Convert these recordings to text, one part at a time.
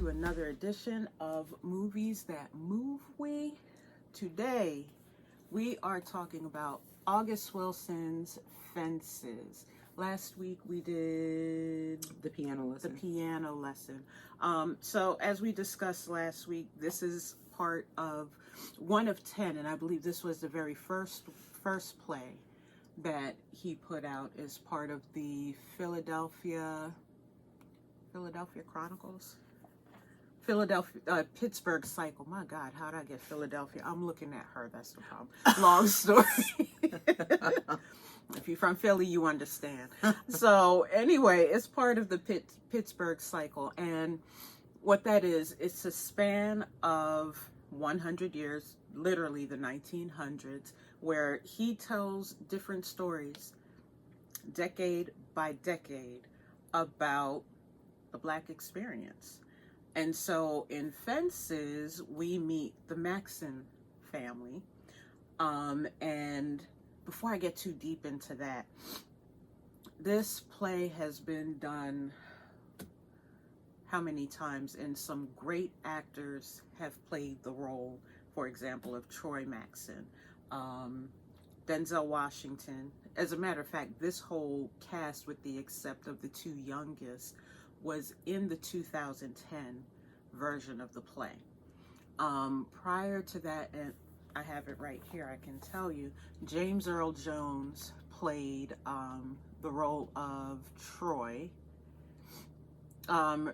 to another edition of Movies That Move We. Today, we are talking about August Wilson's Fences. Last week we did the piano lesson. So as we discussed last week, this is part of one of 10, and I believe this was the very first play that he put out as part of the Philadelphia Chronicles. Pittsburgh cycle. My God, how did I get Philadelphia? I'm looking at her. That's the problem. Long story. If you're from Philly, you understand. So anyway, it's part of the Pittsburgh cycle. And what that is, it's a span of 100 years, literally the 1900s, where he tells different stories, decade by decade, about the Black experience. And so in Fences, we meet the Maxson family. And before I get too deep into that, this play has been done how many times? And some great actors have played the role, for example, of Troy Maxson, Denzel Washington. As a matter of fact, this whole cast, with the exception of the two youngest, was in the 2010 version of the play. Prior to that, and I have it right here, I can tell you, James Earl Jones played the role of Troy.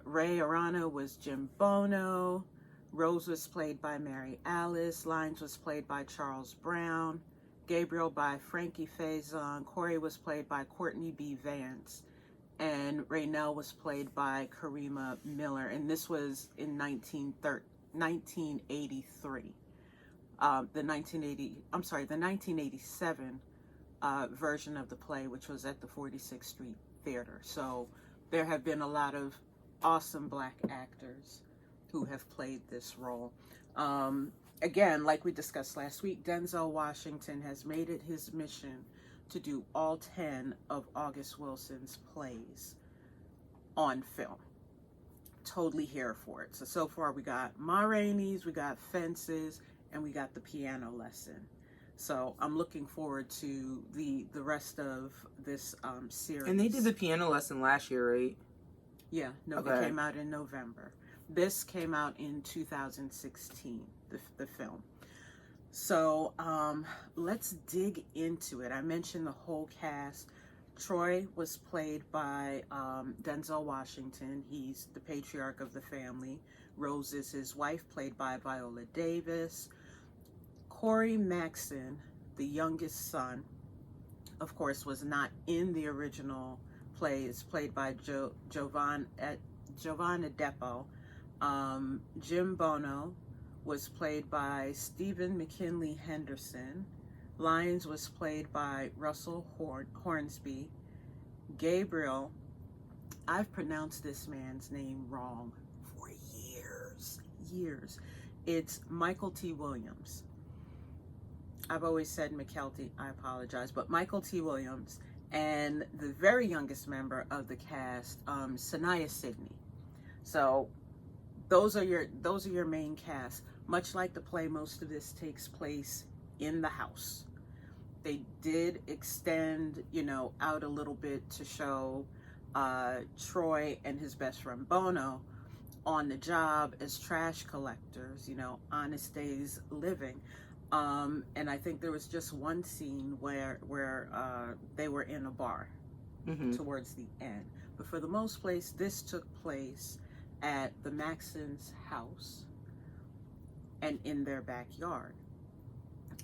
Ray Arana was Jim Bono. Rose was played by Mary Alice. Lyons was played by Charles Brown. Gabriel by Frankie Faison. Corey was played by Courtney B. Vance. And Raynell was played by Karima Miller. And this was in 1983. The 1987 version of the play, which was at the 46th Street Theater. So there have been a lot of awesome Black actors who have played this role. Again, like we discussed last week, Denzel Washington has made it his mission to do all 10 of August Wilson's plays on film. Totally here for it. So far we got Ma Rainey's, we got Fences, and we got the piano lesson. So I'm looking forward to the rest of this series. And they did the piano lesson last year, right? Yeah, no, okay. It came out in November. This came out in 2016, the film. So let's dig into it. I mentioned the whole cast. Troy was played by Denzel Washington. He's the patriarch of the family. Rose is his wife, played by Viola Davis. Corey Maxson, the youngest son, of course, was not in the original play. It's played by Giovanna Depo. Jim Bono was played by Stephen McKinley Henderson. Lyons was played by Russell Hornsby. Gabriel, I've pronounced this man's name wrong for years. It's Michael T. Williams. I've always said McKelty, I apologize, but Michael T. Williams. And the very youngest member of the cast, Sanaya Sidney. So those are your main cast. Much like the play, most of this takes place in the house. They did extend, out a little bit to show Troy and his best friend Bono on the job as trash collectors, honest days living. And I think there was just one scene where they were in a bar towards the end. But for the most part, this took place at the Maxson's house and in their backyard.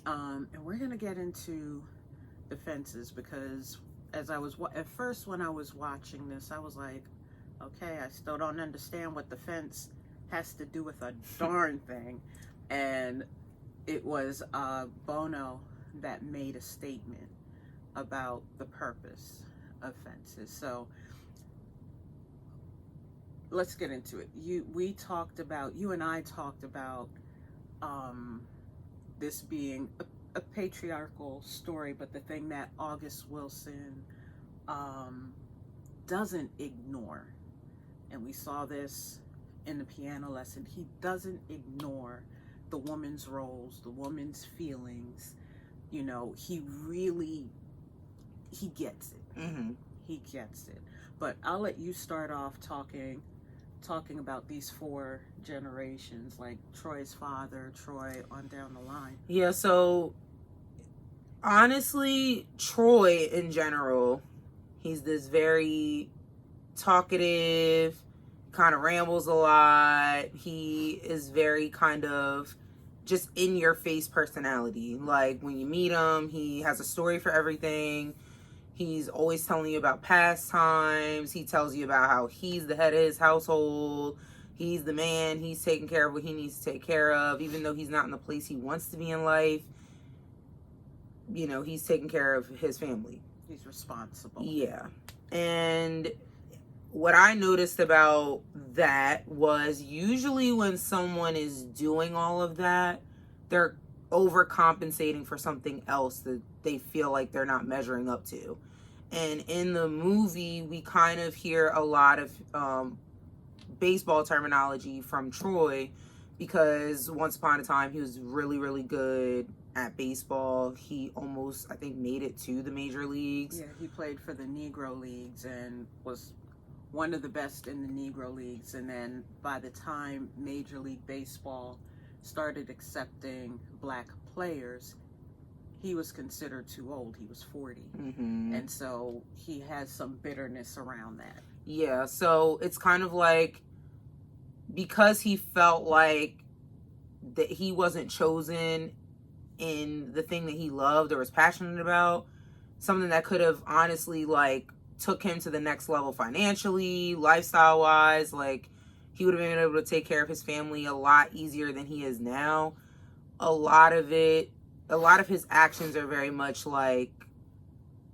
And we're going to get into the Fences, because at first when I was watching this, I was like, okay, I still don't understand what the fence has to do with a darn thing. And it was Bono that made a statement about the purpose of Fences. So let's get into it. You and I talked about this being a patriarchal story, but the thing that August Wilson doesn't ignore, and we saw this in the piano lesson, he doesn't ignore the woman's roles, the woman's feelings. You know, he gets it. Mm-hmm. He gets it. But I'll let you start off talking about these 4 generations, like Troy's father, Troy on down the line. Yeah, so honestly, Troy in general, he's this very talkative, kind of rambles a lot. He is very kind of just in your face personality. Like when you meet him, he has a story for everything. He's always telling you about past times. He tells you about how he's the head of his household. He's the man. He's taking care of what he needs to take care of. Even though he's not in the place he wants to be in life, you know, he's taking care of his family. He's responsible. Yeah. And what I noticed about that was usually when someone is doing all of that, they're overcompensating for something else that they feel like they're not measuring up to. And in the movie, we kind of hear a lot of baseball terminology from Troy, because once upon a time he was really, really good at baseball. He almost, I think, made it to the major leagues. Yeah, he played for the Negro Leagues and was one of the best in the Negro Leagues. And then by the time Major League Baseball started accepting black players, he was considered too old. He was 40. Mm-hmm. And so he has some bitterness around that. Yeah, so it's kind of like, because he felt like that he wasn't chosen in the thing that he loved or was passionate about, something that could have honestly like took him to the next level financially, lifestyle wise. Like, he would have been able to take care of his family a lot easier than he is now. A lot of his actions are very much like,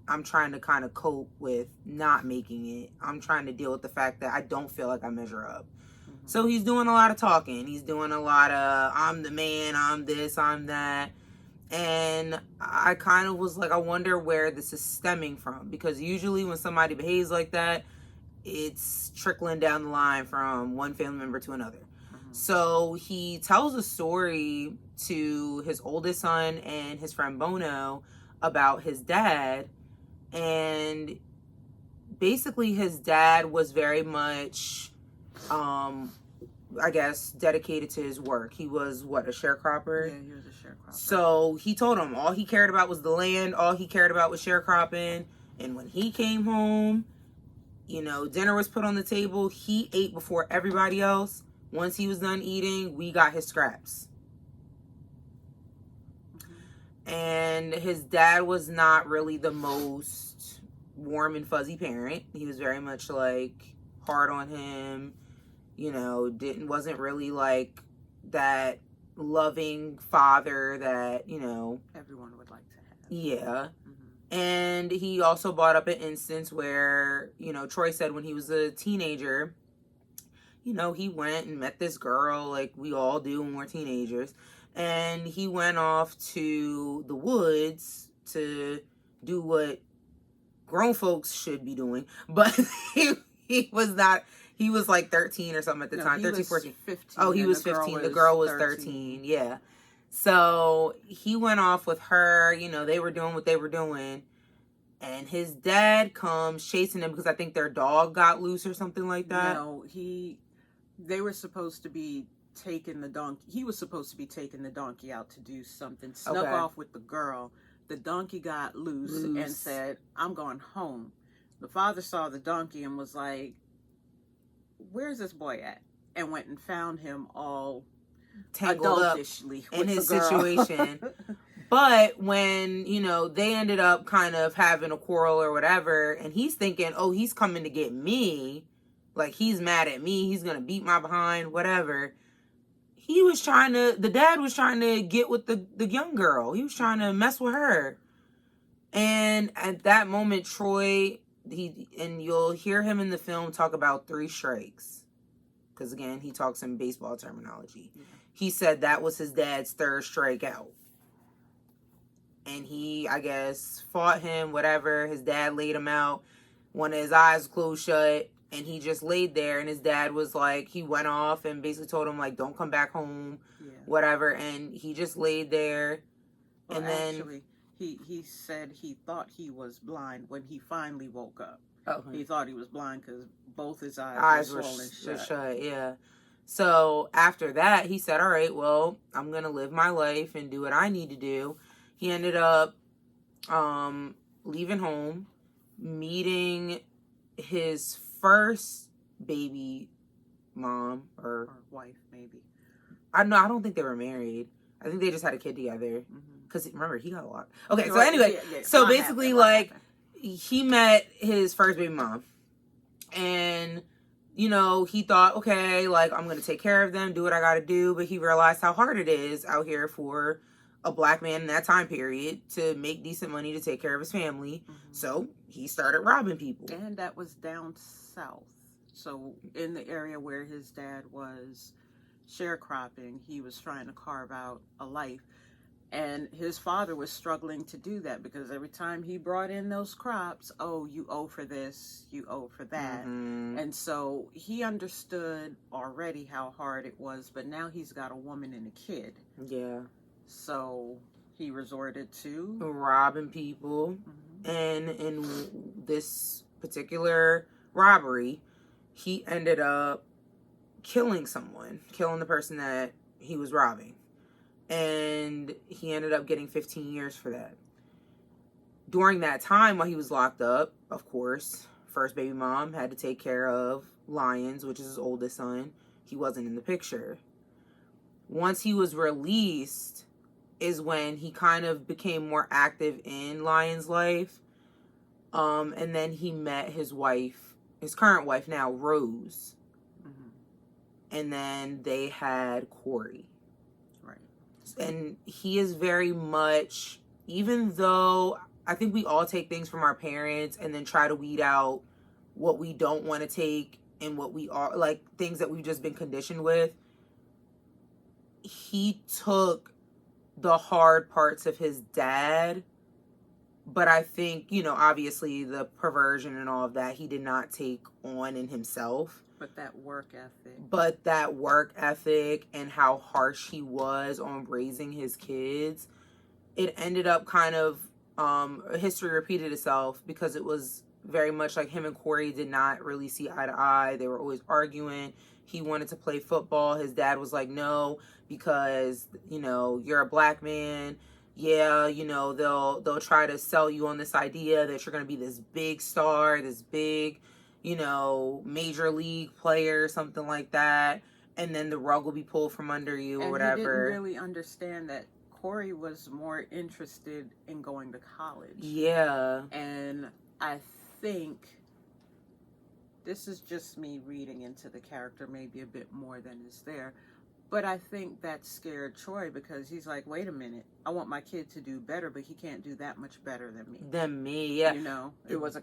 I'm trying to kind of cope with not making it. I'm trying to deal with the fact that I don't feel like I measure up. Mm-hmm. So he's doing a lot of talking. He's doing a lot of, I'm the man, I'm this, I'm that. And I kind of was like, I wonder where this is stemming from. Because usually when somebody behaves like that, it's trickling down the line from one family member to another. Mm-hmm. So he tells a story to his oldest son and his friend Bono about his dad. And basically his dad was very much, I guess, dedicated to his work. He was, a sharecropper? Yeah, he was a sharecropper. So he told him all he cared about was the land. All he cared about was sharecropping. And when he came home, you know, dinner was put on the table. He ate before everybody else. Once he was done eating, we got his scraps. Mm-hmm. And his dad was not really the most warm and fuzzy parent. He was very much like hard on him. You know, wasn't really like that loving father that, you know, everyone would like to have. Yeah. Mm-hmm. And he also brought up an instance where, you know, Troy said when he was a teenager, you know, he went and met this girl like we all do when we're teenagers. And he went off to the woods to do what grown folks should be doing. But he was not... He was like 13 or something at the time. 13, 14. 15. Oh, he was 15. The girl was 13. Yeah. So he went off with her. You know, they were doing what they were doing. And his dad comes chasing them because I think their dog got loose or something like that. No, they were supposed to be taking the donkey. He was supposed to be taking the donkey out to do something. Snuck off with the girl. The donkey got loose and said, I'm going home. The father saw the donkey and was like, where's this boy at? And went and found him all tangled up in his situation. But when, you know, they ended up kind of having a quarrel or whatever, and he's thinking, oh, he's coming to get me. Like, he's mad at me. He's going to beat my behind, whatever. The dad was trying to get with the young girl. He was trying to mess with her. And at that moment, Troy... and you'll hear him in the film talk about 3 strikes. Because, again, he talks in baseball terminology. Yeah. He said that was his dad's 3rd strikeout. And he, I guess, fought him, whatever. His dad laid him out. One of his eyes closed shut. and he just laid there, and his dad was like, he went off and basically told him, like, don't come back home, whatever, and he just laid there. Well, and then actually, he said he thought he was blind when he finally woke up. Okay. He thought he was blind because both his eyes were shut. Yeah. So after that, he said, all right, well, I'm going to live my life and do what I need to do. He ended up leaving home, meeting his first baby mom or wife, maybe. I don't think they were married. I think they just had a kid together. Because remember, he got a lot. Okay, so anyway, so basically, like, he met his first baby mom. And, you know, he thought, okay, like, I'm going to take care of them, do what I got to do. But he realized how hard it is out here for a black man in that time period to make decent money to take care of his family. So he started robbing people. And that was down south. So in the area where his dad was sharecropping, he was trying to carve out a life. And his father was struggling to do that because every time he brought in those crops, oh, you owe for this, you owe for that. And so he understood already how hard it was, but now he's got a woman and a kid. Yeah. So he resorted to robbing people. And in this particular robbery, he ended up killing the person that he was robbing. And he ended up getting 15 years for that. During that time while he was locked up, of course, first baby mom had to take care of Lyons, which is his oldest son. He wasn't in the picture. Once he was released is when he kind of became more active in Lyons' life. And then he met his wife, his current wife now, Rose. And then they had Corey. And he is very much, even though I think we all take things from our parents and then try to weed out what we don't want to take and what we are, like things that we've just been conditioned with. He took the hard parts of his dad, but I think, you know, obviously the perversion and all of that, he did not take on in himself. But that work ethic and how harsh he was on raising his kids, it ended up kind of, history repeated itself because it was very much like him and Corey did not really see eye to eye. They were always arguing. He wanted to play football. His dad was like, no, because, you know, you're a black man. Yeah, you know, they'll try to sell you on this idea that you're going to be this big star, this big, you know, major league player, something like that, and then the rug will be pulled from under you or whatever. He didn't really understand that Corey was more interested in going to college. Yeah. And I think this is just me reading into the character maybe a bit more than is there, but I think that scared Troy because he's like, wait a minute, I want my kid to do better, but he can't do that much better than me. Yeah. You know, it was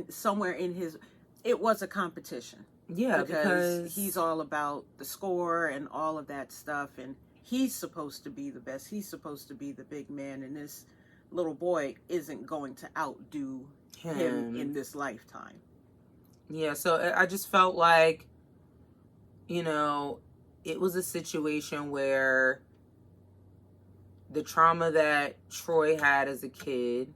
somewhere in his... It was a competition. Yeah, because he's all about the score and all of that stuff. And he's supposed to be the best. He's supposed to be the big man. And this little boy isn't going to outdo him in this lifetime. Yeah, so I just felt like, you know, it was a situation where the trauma that Troy had as a kid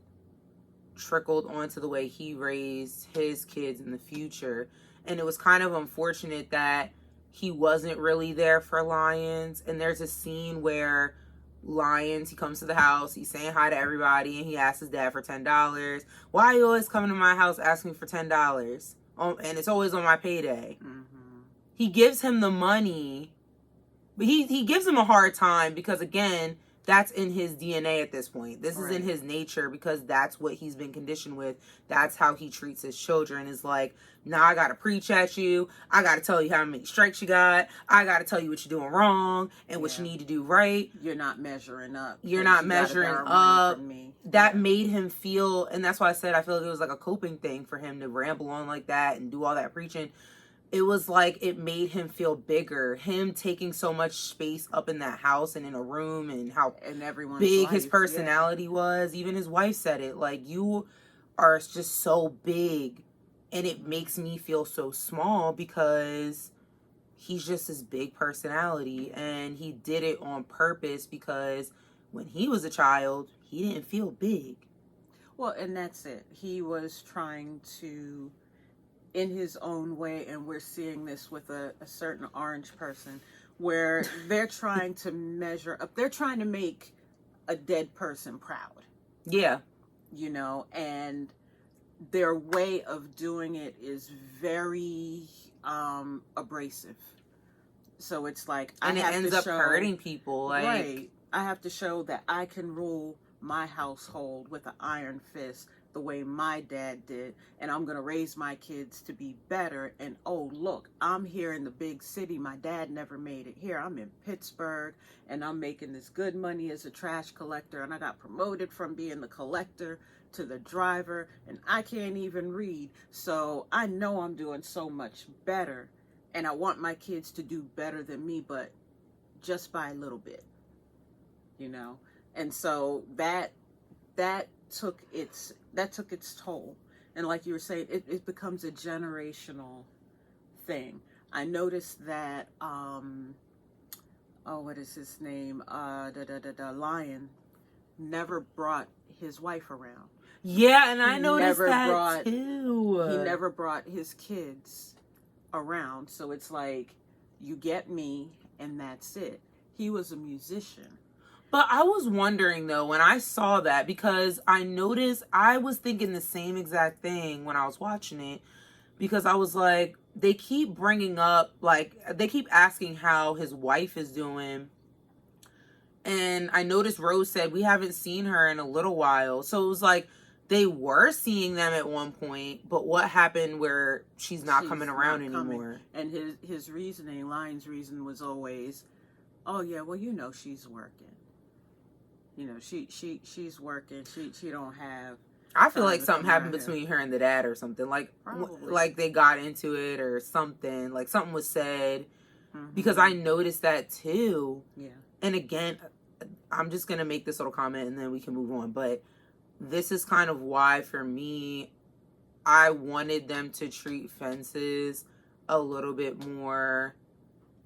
trickled onto the way he raised his kids in the future. And it was kind of unfortunate that he wasn't really there for Lyons. And there's a scene where Lyons, he comes to the house, he's saying hi to everybody, and he asks his dad for $10. Why are you always coming to my house asking for $10? And it's always on my payday. He gives him the money, but he gives him a hard time because, again, that's in his DNA at this point. This is in his nature because that's what he's been conditioned with. That's how he treats his children. Is like, nah, I got to preach at you. I got to tell you how many strikes you got. I got to tell you what you're doing wrong and what you need to do right. You're not measuring up. You're not measuring up. That made him feel, and that's why I said I feel like it was like a coping thing for him to ramble on like that and do all that preaching. It was like it made him feel bigger. Him taking so much space up in that house and in a room and how big his personality was. Even his wife said it. Like, you are just so big And it makes me feel so small because he's just this big personality, and he did it on purpose because when he was a child, he didn't feel big. Well, and that's it. He was trying to, in his own way, and we're seeing this with a certain orange person, where they're trying to measure up. They're trying to make a dead person proud. Yeah. You know, and their way of doing it is very abrasive. So it's like, And it ends up hurting people. Like, right. I have to show that I can rule my household with an iron fist the way my dad did, and I'm going to raise my kids to be better. And oh, look, I'm here in the big city. My dad never made it here. I'm in Pittsburgh, and I'm making this good money as a trash collector, and I got promoted from being the collector to the driver, and I can't even read. So I know I'm doing so much better, and I want my kids to do better than me, but just by a little bit, you know? And so that took its toll. And like you were saying, it becomes a generational thing. I noticed that what is his name? Lion never brought his wife around. Yeah, and I noticed that too. He never brought his kids around. So it's like, you get me and that's it. He was a musician. But I was wondering, though, when I saw that, because I noticed, I was thinking the same exact thing when I was watching it, because I was like, they keep bringing up, like, they keep asking how his wife is doing. And I noticed Rose said, we haven't seen her in a little while. So it was like, they were seeing them at one point, but what happened where she's not coming around anymore? And his reasoning, Lion's reason was always, oh yeah, well, you know, she's working. You know, she's working. She don't have. I feel like something happened between her and the dad or something. Like, like they got into it or something. Like something was said. Mm-hmm. Because I noticed that too. Yeah. And again, I'm just going to make this little comment and then we can move on. But this is kind of why, for me, I wanted them to treat Fences a little bit more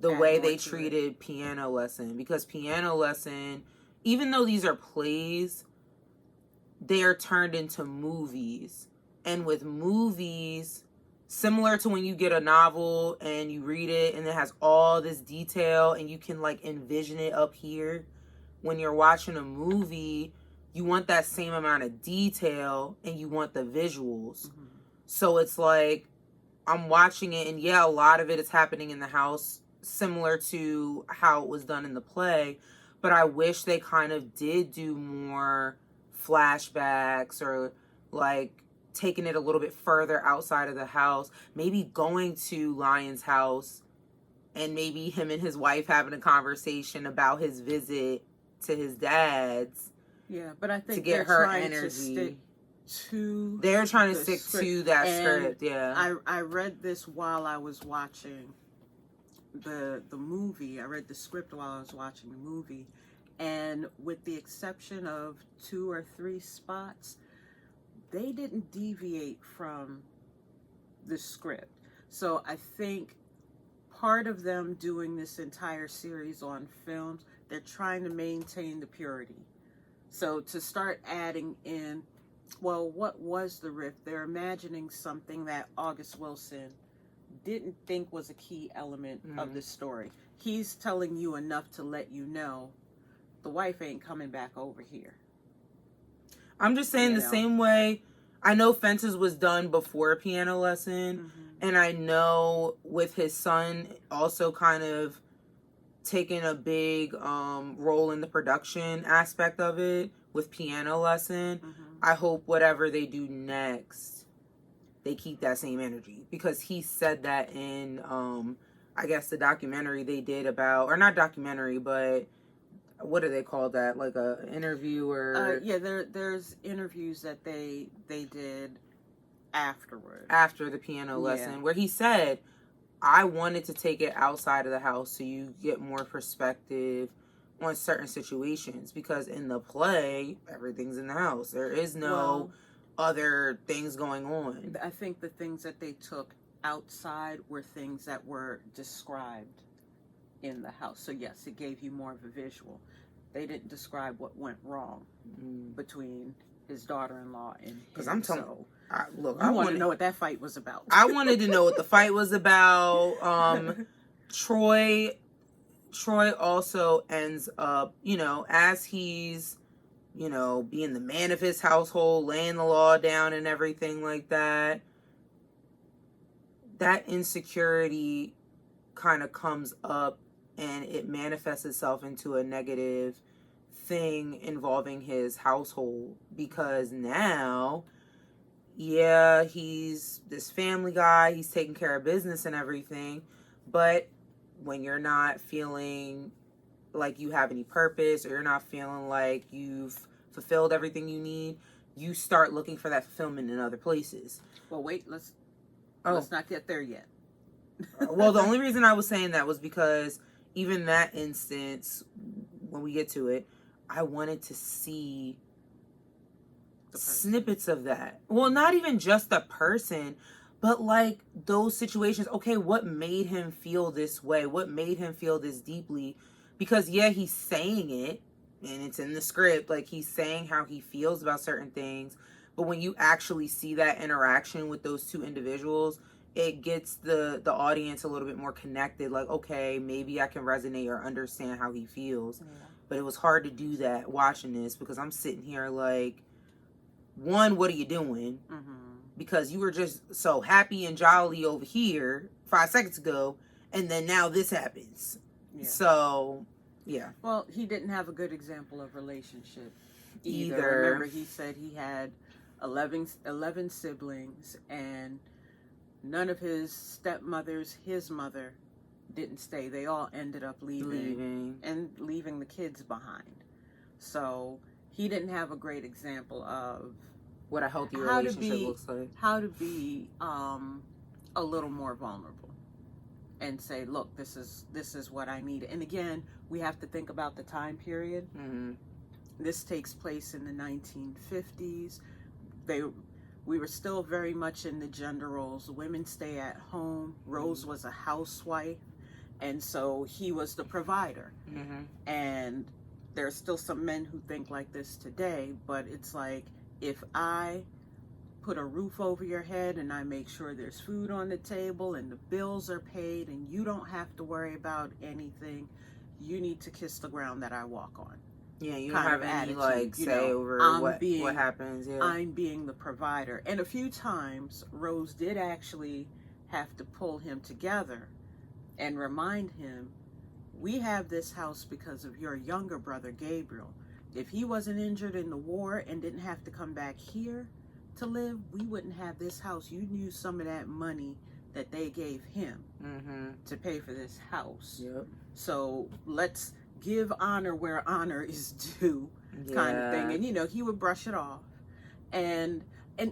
the way they treated Piano Lesson. Because Piano Lesson, even though these are plays, they are turned into movies. And with movies, similar to when you get a novel and you read it and it has all this detail and you can like envision it up here, when you're watching a movie, you want that same amount of detail and you want the visuals. Mm-hmm. So it's like, I'm watching it and yeah, a lot of it is happening in the house, similar to how it was done in the play. But I wish they kind of did do more flashbacks or like taking it a little bit further outside of the house. Maybe going to Lion's house and maybe him and his wife having a conversation about his visit to his dad's. Yeah, but I think to get her energy. They're trying to stick to that script. Yeah, I read this while I was watching the movie. I read the script while I was watching the movie, and with the exception of 2 or 3 spots, they didn't deviate from the script. So I think part of them doing this entire series on films, they're trying to maintain the purity. So to start adding in, well, what was the rift? They're imagining something that August Wilson didn't think was a key element of the story. He's telling you enough to let you know the wife ain't coming back over here. I'm just saying the same way. I know Fences was done before Piano Lesson, and I know with his son also kind of taking a big role in the production aspect of it with Piano Lesson. I hope whatever they do next, they keep that same energy, because he said that in I guess the documentary they did about, or not documentary, but what do they call that? Like a interview or there's interviews that they did afterward, after the Piano Lesson, where he said, I wanted to take it outside of the house so you get more perspective on certain situations, because in the play everything's in the house. There is no other things going on. I think the things that they took outside were things that were described in the house. So yes, it gave you more of a visual. They didn't describe what went wrong between his daughter-in-law and him. Because I'm telling so, look, I want to know what that fight was about. I wanted to know what the fight was about. Troy also ends up, as he's, being the man of his household, laying the law down and everything like that. That insecurity kind of comes up and it manifests itself into a negative thing involving his household, because now, yeah, he's this family guy, he's taking care of business and everything, but when you're not feeling like you have any purpose, or you're not feeling like you've fulfilled everything you need, you start looking for that fulfillment in other places. Well, wait, let's not get there yet. Well, the only reason I was saying that was because even that instance, when we get to it, I wanted to see snippets of that. Well, not even just the person, but like those situations. Okay, what made him feel this way? What made him feel this deeply? Because yeah, he's saying it and it's in the script, like he's saying how he feels about certain things, but when you actually see that interaction with those two individuals, it gets the audience a little bit more connected. Like, okay, maybe I can resonate or understand how he feels. Yeah. But it was hard to do that watching this, because I'm sitting here like, one, what are you doing? Mm-hmm. Because you were just so happy and jolly over here 5 seconds ago, and then now this happens. Yeah. So, yeah. Well, he didn't have a good example of relationship either. Remember, he said he had 11 siblings, and none of his stepmothers, his mother, didn't stay. They all ended up leaving and leaving the kids behind. So he didn't have a great example of what a healthy relationship looks like. How to be a little more vulnerable and say, look, this is what I need. And again, we have to think about the time period. Mm-hmm. This takes place in the 1950s. We were still very much in the gender roles. Women stay at home. Rose was a housewife, and so he was the provider. Mm-hmm. And there's still some men who think like this today, but it's like, if I put a roof over your head and I make sure there's food on the table and the bills are paid and you don't have to worry about anything, you need to kiss the ground that I walk on. Yeah, you don't have any say over what happens. Yeah. I'm being the provider. And a few times, Rose did actually have to pull him together and remind him, we have this house because of your younger brother, Gabriel. If he wasn't injured in the war and didn't have to come back here to live, we wouldn't have this house. You'd use some of that money that they gave him to pay for this house. Yep. So let's give honor where honor is due, kind of thing. And he would brush it off. And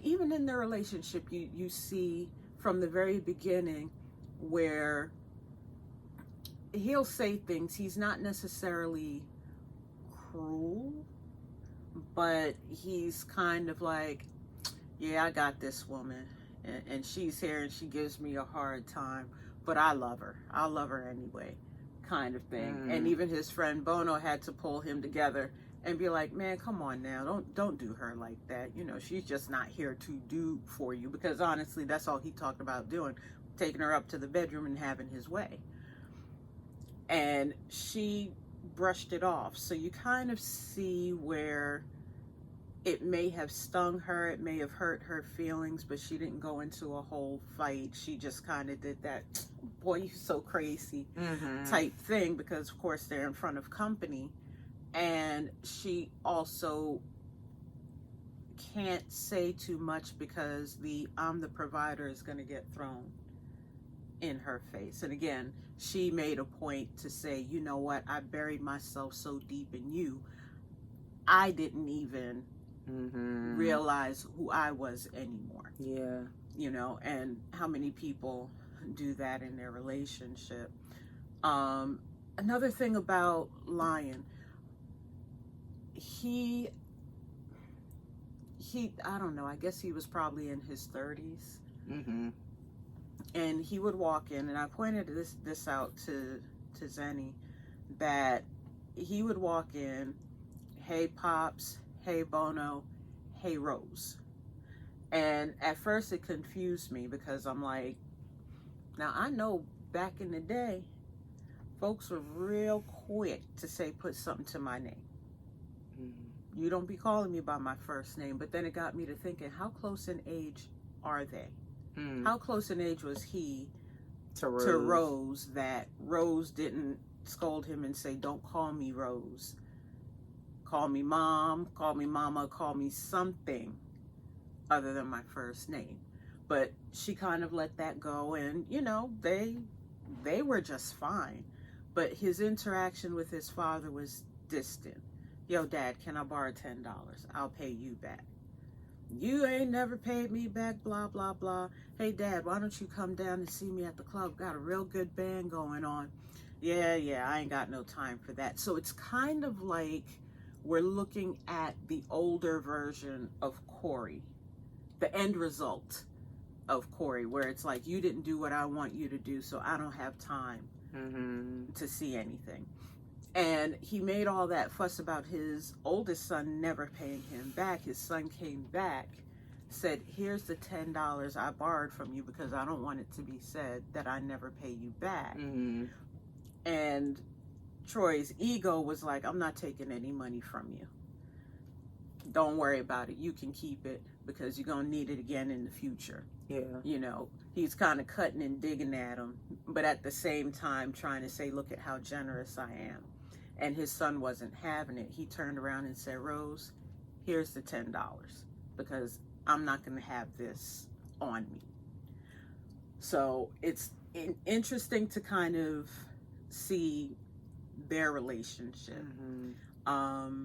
even in their relationship, you see from the very beginning where he'll say things. He's not necessarily cruel, but he's kind of like, yeah, I got this woman, and she's here and she gives me a hard time, but I love her. I'll love her anyway, kind of thing. And even his friend Bono had to pull him together and be like, man, come on now, don't do her like that. She's just not here to do for you, because honestly, that's all he talked about doing, taking her up to the bedroom and having his way. And she brushed it off. So you kind of see where it may have stung her, it may have hurt her feelings, but she didn't go into a whole fight. She just kind of did that, boy, you're so crazy type thing, because of course they're in front of company. And she also can't say too much, because I'm the provider is going to get thrown in her face. And again, she made a point to say, you know what, I buried myself so deep in you, I didn't even realize who I was anymore. Yeah. And how many people do that in their relationship. Another thing about Lion, he I don't know, I guess he was probably in his 30s. Mm-hmm. And he would walk in, and I pointed this out to Zenny, that he would walk in, hey Pops, hey Bono, hey Rose. And at first it confused me because I'm like, now I know back in the day, folks were real quick to say, put something to my name. Mm-hmm. You don't be calling me by my first name. But then it got me to thinking, how close in age are they? Mm-hmm. How close in age was he To to Rose that Rose didn't scold him and say, don't call me Rose. Call me Mom, call me Mama, call me something other than my first name. But she kind of let that go, and they were just fine. But his interaction with his father was distant. Yo, Dad, can I borrow $10? I'll pay you back. You ain't never paid me back, blah, blah, blah. Hey, Dad, why don't you come down and see me at the club? Got a real good band going on. Yeah, I ain't got no time for that. So it's kind of like we're looking at the older version of Corey, the end result of Corey, where it's like, you didn't do what I want you to do, so I don't have time to see anything. And he made all that fuss about his oldest son never paying him back. His son came back, said, here's the $10 I borrowed from you because I don't want it to be said that I never pay you back. Mm-hmm. And Troy's ego was like, I'm not taking any money from you. Don't worry about it. You can keep it because you're going to need it again in the future. Yeah. He's kind of cutting and digging at him, but at the same time trying to say, look at how generous I am. And his son wasn't having it. He turned around and said, Rose, here's the $10 because I'm not going to have this on me. So it's interesting to kind of see their relationship. Mm-hmm.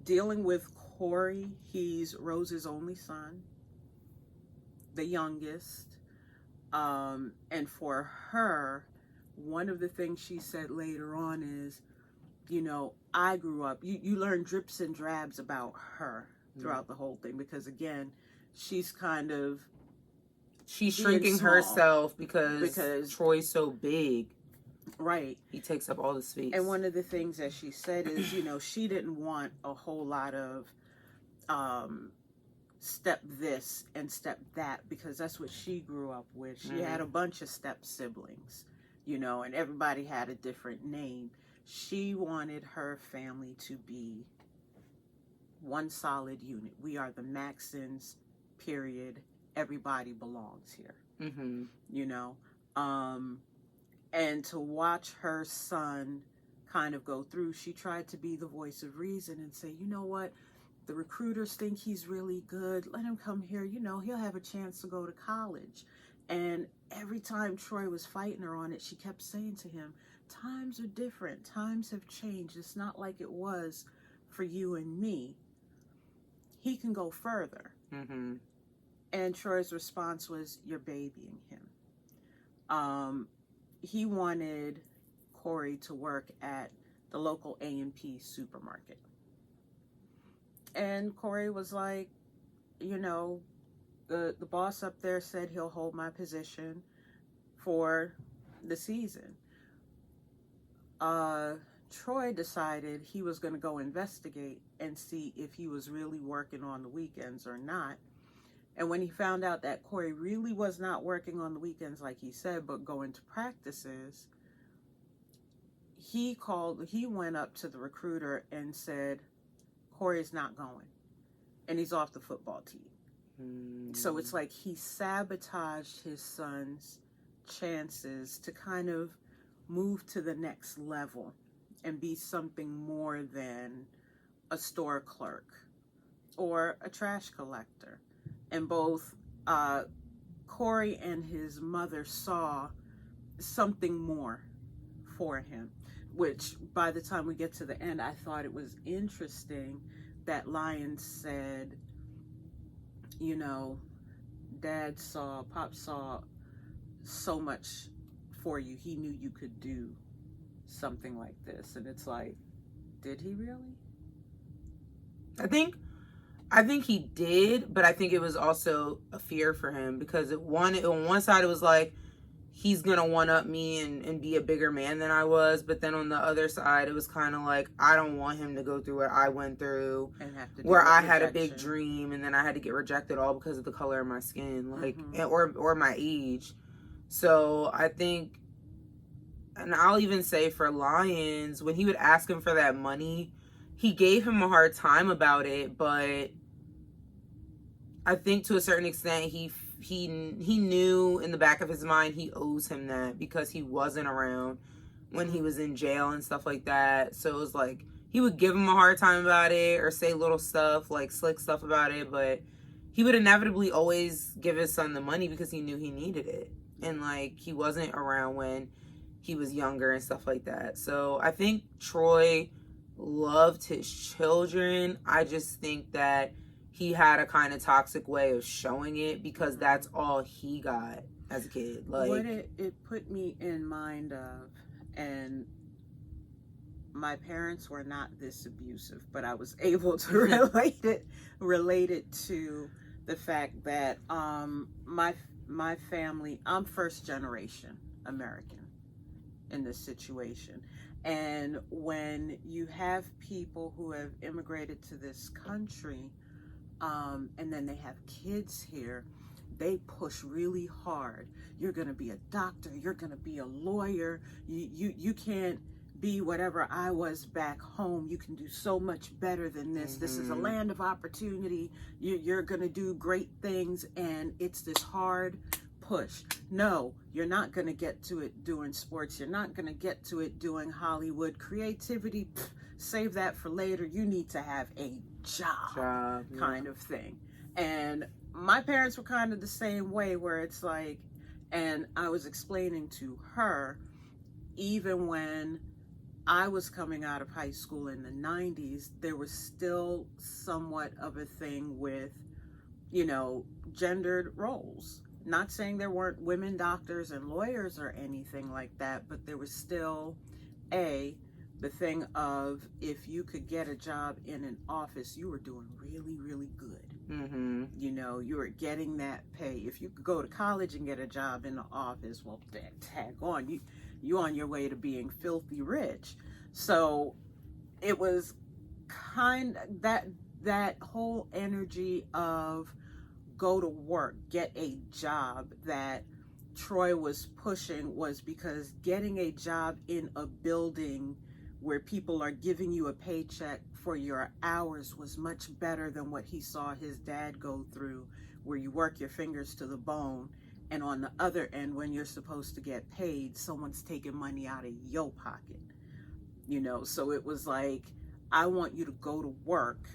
Dealing with Corey, he's Rose's only son, the youngest. And for her, one of the things she said later on is, I grew up, you learn drips and drabs about her throughout the whole thing, because again, she's kind of shrinking herself because Troy's so big. Right. He takes up all the space. And one of the things that she said is, she didn't want a whole lot of step this and step that, because that's what she grew up with. She had a bunch of step siblings, and everybody had a different name. She wanted her family to be one solid unit. We are the Maxons, period. Everybody belongs here. Mm-hmm. And to watch her son kind of go through, she tried to be the voice of reason and say, you know what? The recruiters think he's really good. Let him come here. He'll have a chance to go to college. And every time Troy was fighting her on it, she kept saying to him, times are different. Times have changed. It's not like it was for you and me. He can go further. Mm-hmm. And Troy's response was, you're babying him. He wanted Corey to work at the local A&P supermarket. And Corey was like, the boss up there said he'll hold my position for the season. Troy decided he was going to go investigate and see if he was really working on the weekends or not. And when he found out that Corey really was not working on the weekends like he said, but going to practices, he went up to the recruiter and said, Corey's not going, and he's off the football team. So it's like he sabotaged his son's chances to kind of move to the next level and be something more than a store clerk or a trash collector. And both Corey and his mother saw something more for him, which by the time we get to the end, I thought it was interesting that Lyons said, Pop saw so much for you. He knew you could do something like this. And it's like, did he really? I think I think he did, but I think it was also a fear for him because on one side it was like he's gonna one up me and be a bigger man than I was, but then on the other side it was kind of like I don't want him to go through what I went through, And have to where deal with I had a big rejection. dream and then I had to get rejected all because of the color of my skin, like Mhm. or my age. So I think, and I'll even say for Lions, when he would ask him for that money, he gave him a hard time about it, but I think to a certain extent he knew in the back of his mind he owes him that because he wasn't around when he was in jail and stuff like that. So it was like he would give him a hard time about it or say little stuff like slick stuff about it, but he would inevitably always give his son the money because he knew he needed it. And like he wasn't around when he was younger and stuff like that. So I think Troy loved his children. I just think that he had a kind of toxic way of showing it because that's all he got as a kid. Like what it put me in mind of, and my parents were not this abusive, but I was able to relate it to the fact that my family, I'm first generation American in this situation. And when you have people who have immigrated to this country, and then they have kids here, they push really hard. You're going to be a doctor. You're going to be a lawyer. You can't be whatever I was back home. You can do so much better than this. This is a land of opportunity. You're going to do great things. And it's this hard push. No, you're not going to get to it doing sports. You're not going to get to it doing Hollywood. Creativity, save that for later. You need to have a job kind of thing. And my parents were kind of the same way, where it's like, and I was explaining to her, even when I was coming out of high school in the 90s, there was still somewhat of a thing with, gendered roles. Not saying there weren't women doctors and lawyers or anything like that, but there was still the thing of, if you could get a job in an office, you were doing really, really good. Mm-hmm. You were getting that pay. If you could go to college and get a job in the office, well, tag on, you on your way to being filthy rich. So it was kind of that whole energy of go to work, get a job, that Troy was pushing, was because getting a job in a building where people are giving you a paycheck for your hours was much better than what he saw his dad go through, where you work your fingers to the bone, and on the other end, when you're supposed to get paid, someone's taking money out of your pocket. So it was like, I want you to go to work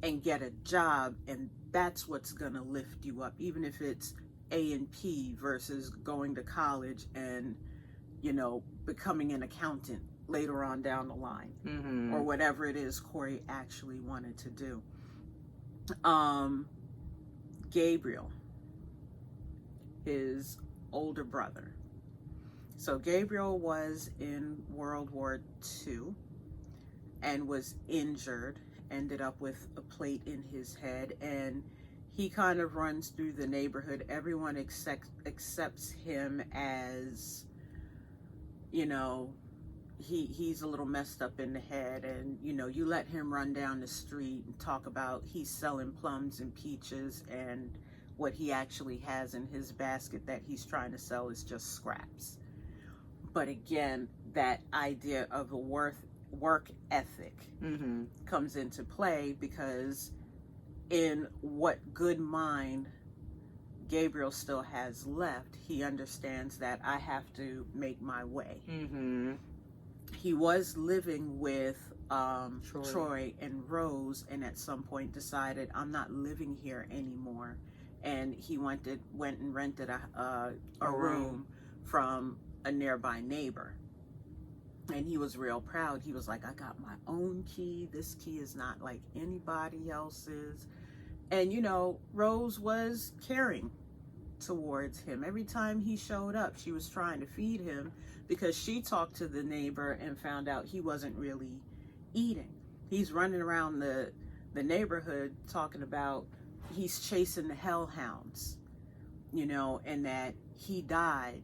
and get a job, and that's what's gonna lift you up, even if it's A&P versus going to college and becoming an accountant later on down the line, or whatever it is Corey actually wanted to do. Gabriel, his older brother. So Gabriel was in World War II and was injured, ended up with a plate in his head, and he kind of runs through the neighborhood. Everyone accepts him as, he's a little messed up in the head, and you let him run down the street and talk about he's selling plums and peaches, and what he actually has in his basket that he's trying to sell is just scraps. But again, that idea of a work ethic comes into play, because in what good mind Gabriel still has left, he understands that I have to make my way. He was living with Troy and Rose, and at some point decided, I'm not living here anymore, and he went and rented a room from a nearby neighbor. And he was real proud. He was like, I got my own key. This key is not like anybody else's. And Rose was caring towards him. Every time he showed up, she was trying to feed him, because she talked to the neighbor and found out he wasn't really eating. He's running around the the neighborhood talking about he's chasing the hellhounds, you know, and that he died,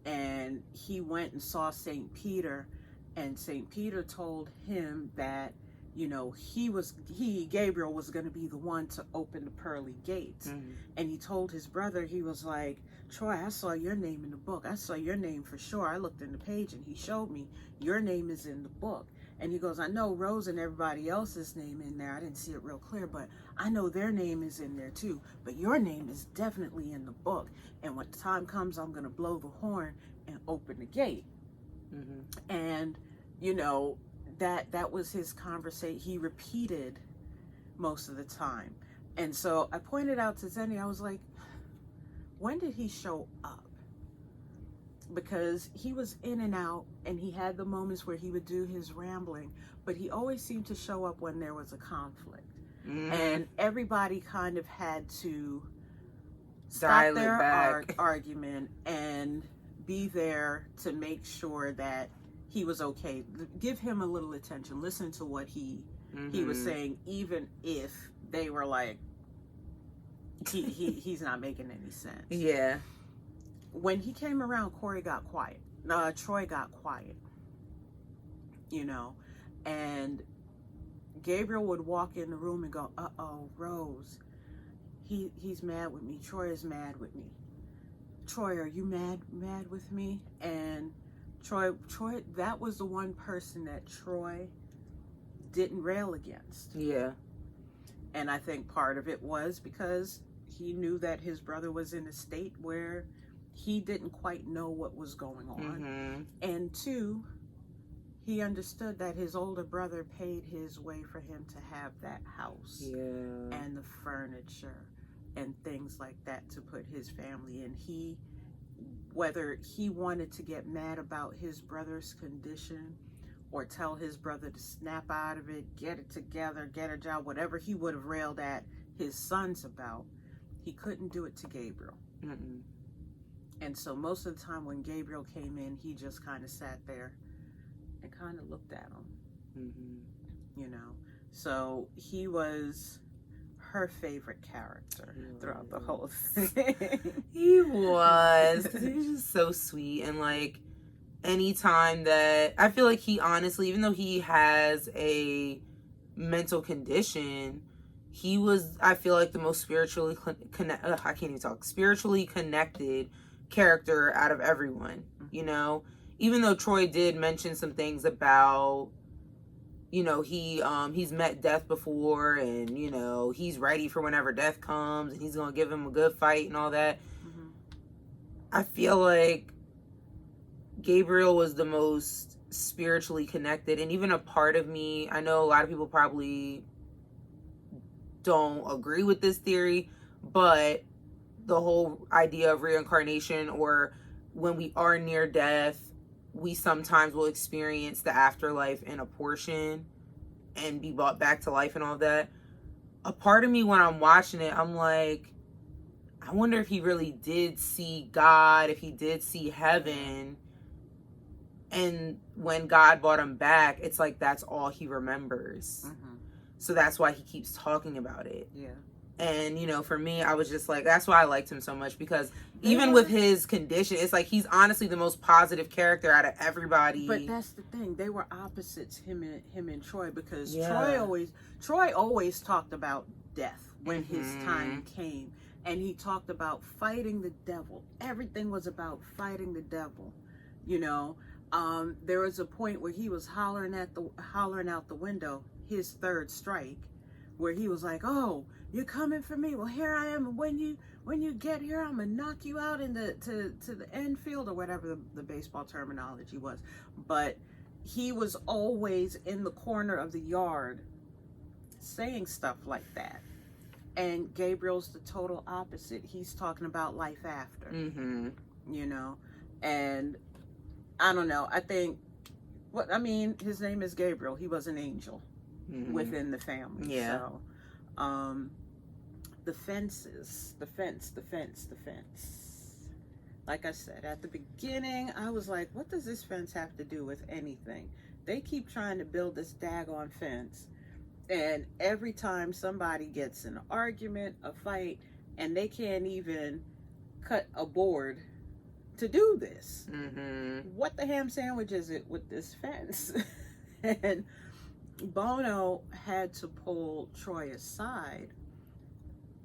and he went and saw St. Peter, and St. Peter told him that, you know, Gabriel was going to be the one to open the pearly gates. Mm-hmm. And he told his brother, he was like, Troy, I saw your name in the book. I saw your name for sure. I looked in the page and he showed me your name is in the book. And he goes, I know Rose and everybody else's name in there. I didn't see it real clear, but I know their name is in there too. But your name is definitely in the book. And when the time comes, I'm going to blow the horn and open the gate. Mm-hmm. And, you know, that was his conversation. He repeated most of the time. And so I pointed out to Zenny, I was like, when did he show up? Because he was in and out, and he had the moments where he would do his rambling, but he always seemed to show up when there was a conflict. Mm-hmm. And everybody kind of had to Dial stop their back. argument and be there to make sure that he was okay. Give him a little attention. Listen to what he was saying, even if they were like, he's not making any sense. Yeah. When he came around, Troy got quiet. You know, and Gabriel would walk in the room and go, uh-oh, Rose, he's mad with me. Troy is mad with me. Troy, are you mad with me? And Troy, that was the one person that Troy didn't rail against. Yeah. And I think part of it was because he knew that his brother was in a state where he didn't quite know what was going on. Mm-hmm. And two, he understood that his older brother paid his way for him to have that house. Yeah. And the furniture and things like that to put his family in. Whether he wanted to get mad about his brother's condition or tell his brother to snap out of it, get it together, get a job, whatever he would have railed at his sons about, he couldn't do it to Gabriel. Mm-mm. And so most of the time when Gabriel came in, he just kind of sat there and kind of looked at him. Mm-hmm. You know, so he was her favorite character throughout the whole thing. He was. 'Cause he was just so sweet. And like, anytime that I feel like he honestly, even though he has a mental condition, he was, I feel like, the most spiritually spiritually connected character out of everyone. You know, even though Troy did mention some things about, you know, he's met death before, and you know he's ready for whenever death comes, and he's gonna give him a good fight and all that. Mm-hmm. I feel like Gabriel was the most spiritually connected, and even a part of me, I know a lot of people probably don't agree with this theory, but the whole idea of reincarnation, or when we are near death, we sometimes will experience the afterlife in a portion and be brought back to life and all that. A part of me, when I'm watching it, I'm like, I wonder if he really did see God, if he did see heaven. And when God brought him back, it's like that's all he remembers. Mm-hmm. So that's why he keeps talking about it. Yeah. And, you know, for me, I was just like, that's why I liked him so much, because even with his condition, it's like he's honestly the most positive character out of everybody. But that's the thing. They were opposites, him and Troy, because Yeah. Troy always talked about death when his time came. And he talked about fighting the devil. Everything was about fighting the devil. You know, there was a point where he was hollering out the window, his third strike, where he was like, "Oh, you're coming for me. Well, here I am. When you get here, I'm gonna knock you out to the end field," or whatever the baseball terminology was. But he was always in the corner of the yard saying stuff like that. And Gabriel's the total opposite. He's talking about life after. Mm-hmm. You know, and I don't know. I think his name is Gabriel. He was an angel within the family. Yeah. So, the fence. Like I said, at the beginning, I was like, what does this fence have to do with anything? They keep trying to build this daggone fence, And every time somebody gets in an argument, a fight, and they can't even cut a board to do this. What the ham sandwich is it with this fence? And Bono had to pull Troy aside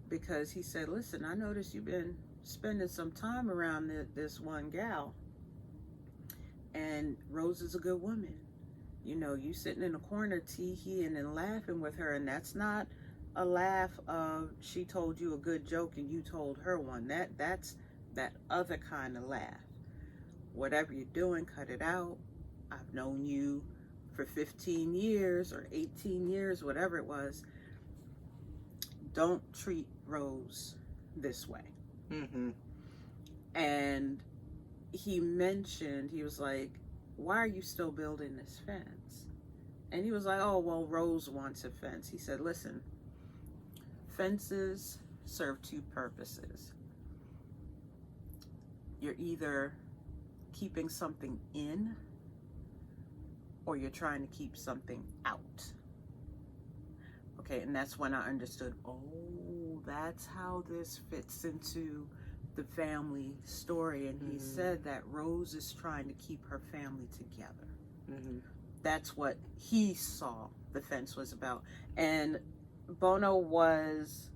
because he said, listen, I noticed you've been spending some time around this one gal, and Rose is a good woman. You know, you sitting in a corner tee-heeing and laughing with her, and that's not a laugh of she told you a good joke and you told her one. That's that other kind of laugh. Whatever you're doing, cut it out. I've known you for 15 years or 18 years, whatever it was. Don't treat Rose this way. And he mentioned, he was like, why are you still building this fence? And he was like, oh, well, Rose wants a fence. He said, listen, fences serve two purposes. You're either keeping something in or you're trying to keep something out. Okay, and that's when I understood, oh, that's how this fits into the family story. And he said that Rose is trying to keep her family together. That's what he saw the fence was about. And Bono was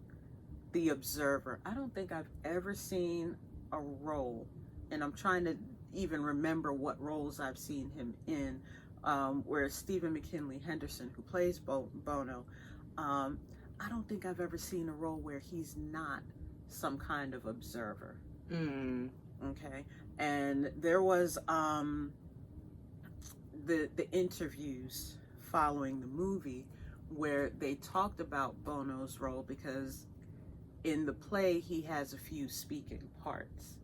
the observer. I don't think I've ever seen a role, and I'm trying to even remember what roles I've seen him in, where Stephen McKinley Henderson, who plays Bono, I don't think I've ever seen a role where he's not some kind of observer. Okay. And there was the interviews following the movie where they talked about Bono's role, because in the play he has a few speaking parts.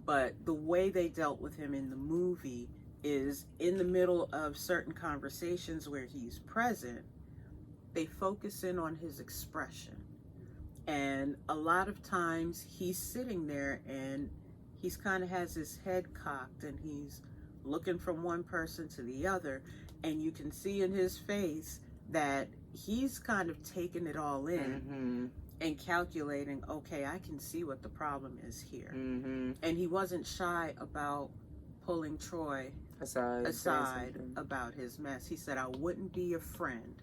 But the way they dealt with him in the movie is in the middle of certain conversations where he's present, they focus in on his expression. And a lot of times he's sitting there and he's kind of has his head cocked and he's looking from one person to the other, and you can see in his face that he's kind of taking it all in and calculating, okay, I can see what the problem is here. And he wasn't shy about pulling Troy aside about his mess. He said, I wouldn't be a friend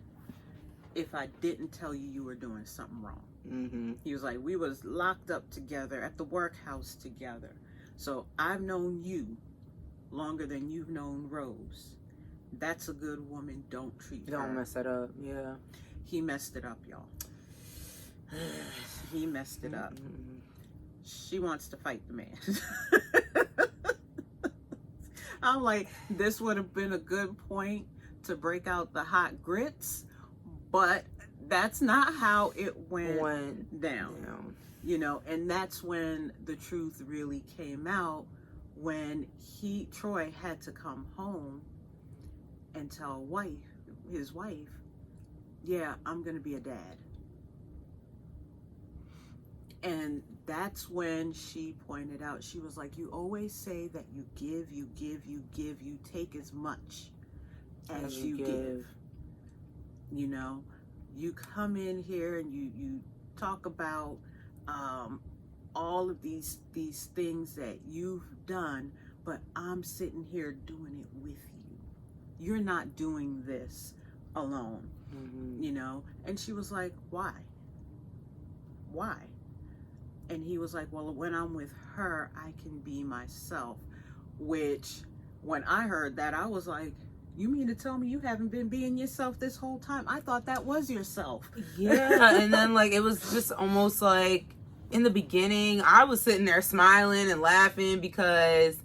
if I didn't tell you you were doing something wrong. He was like, we was locked up together at the workhouse together. So I've known you longer than you've known Rose. That's a good woman. Don't treat her. Don't mess it up. Yeah. He messed it up, y'all. He messed it up. She wants to fight the man. I'm like, this would have been a good point to break out the hot grits, but that's not how it went down. You know, and that's when the truth really came out, when Troy had to come home and tell his wife, yeah, I'm going to be a dad. And that's when she pointed out, she was like, you always say that you give, you take as much as you give. You know, you come in here and you talk about all of these things that you've done, but I'm sitting here doing it with you. You're not doing this alone, you know? And she was like, why? And he was like, well, when I'm with her, I can be myself. Which, when I heard that, I was like, you mean to tell me you haven't been being yourself this whole time? I thought that was yourself. Yeah, and then, like, it was just almost like, in the beginning, I was sitting there smiling and laughing because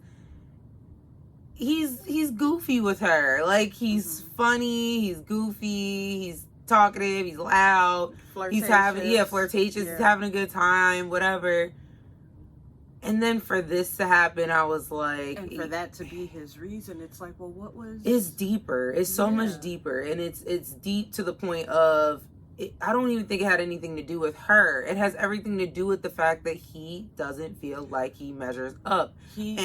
he's goofy with her. Like, he's funny, he's goofy, he's talkative, he's loud, flirtatious. Flirtatious, he's having a good time, whatever. And then for this to happen, I was like, and for that to be his reason, it's like, well, what was? It's deeper. It's so much deeper, and it's deep to the point of, I don't even think it had anything to do with her. It has everything to do with the fact that he doesn't feel like he measures up. He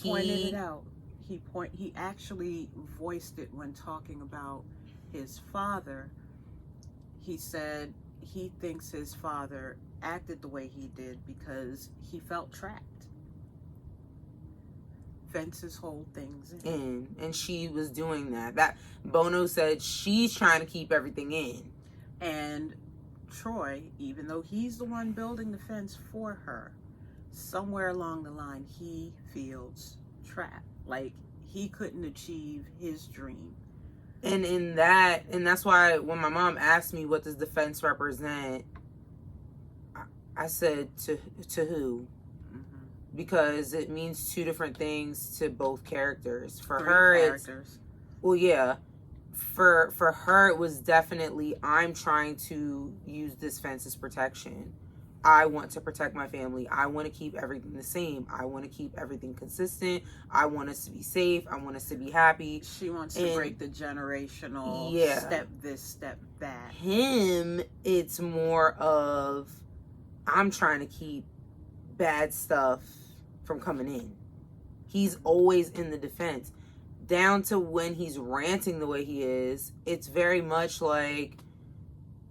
pointed it out. He actually voiced it when talking about his father. he said he thinks his father acted the way he did because he felt trapped. Fences hold things in. And she was doing that. That Bono said she's trying to keep everything in. And Troy, even though he's the one building the fence for her, somewhere along the line he feels trapped. Like he couldn't achieve his dream. And that's why when my mom asked me what does the fence represent, I said to who? Because it means two different things to both characters. For her, characters. Well, yeah. For her, it was definitely, I'm trying to use this fence as protection. I want to protect my family. I want to keep everything the same. I want to keep everything consistent. I want us to be safe. I want us to be happy. She wants to break the generational step this, step that. Him, it's more of, I'm trying to keep bad stuff from coming in. He's always in the defense. Down to when he's ranting the way he is, it's very much like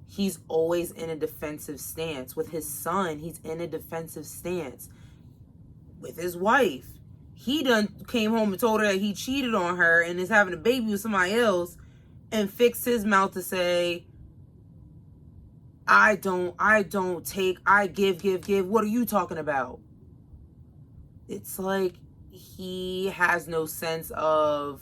he's always in a defensive stance. With his son, he's in a defensive stance. With his wife, he done came home and told her that he cheated on her and is having a baby with somebody else, and fixed his mouth to say, I don't take, I give. What are you talking about? It's like he has no sense of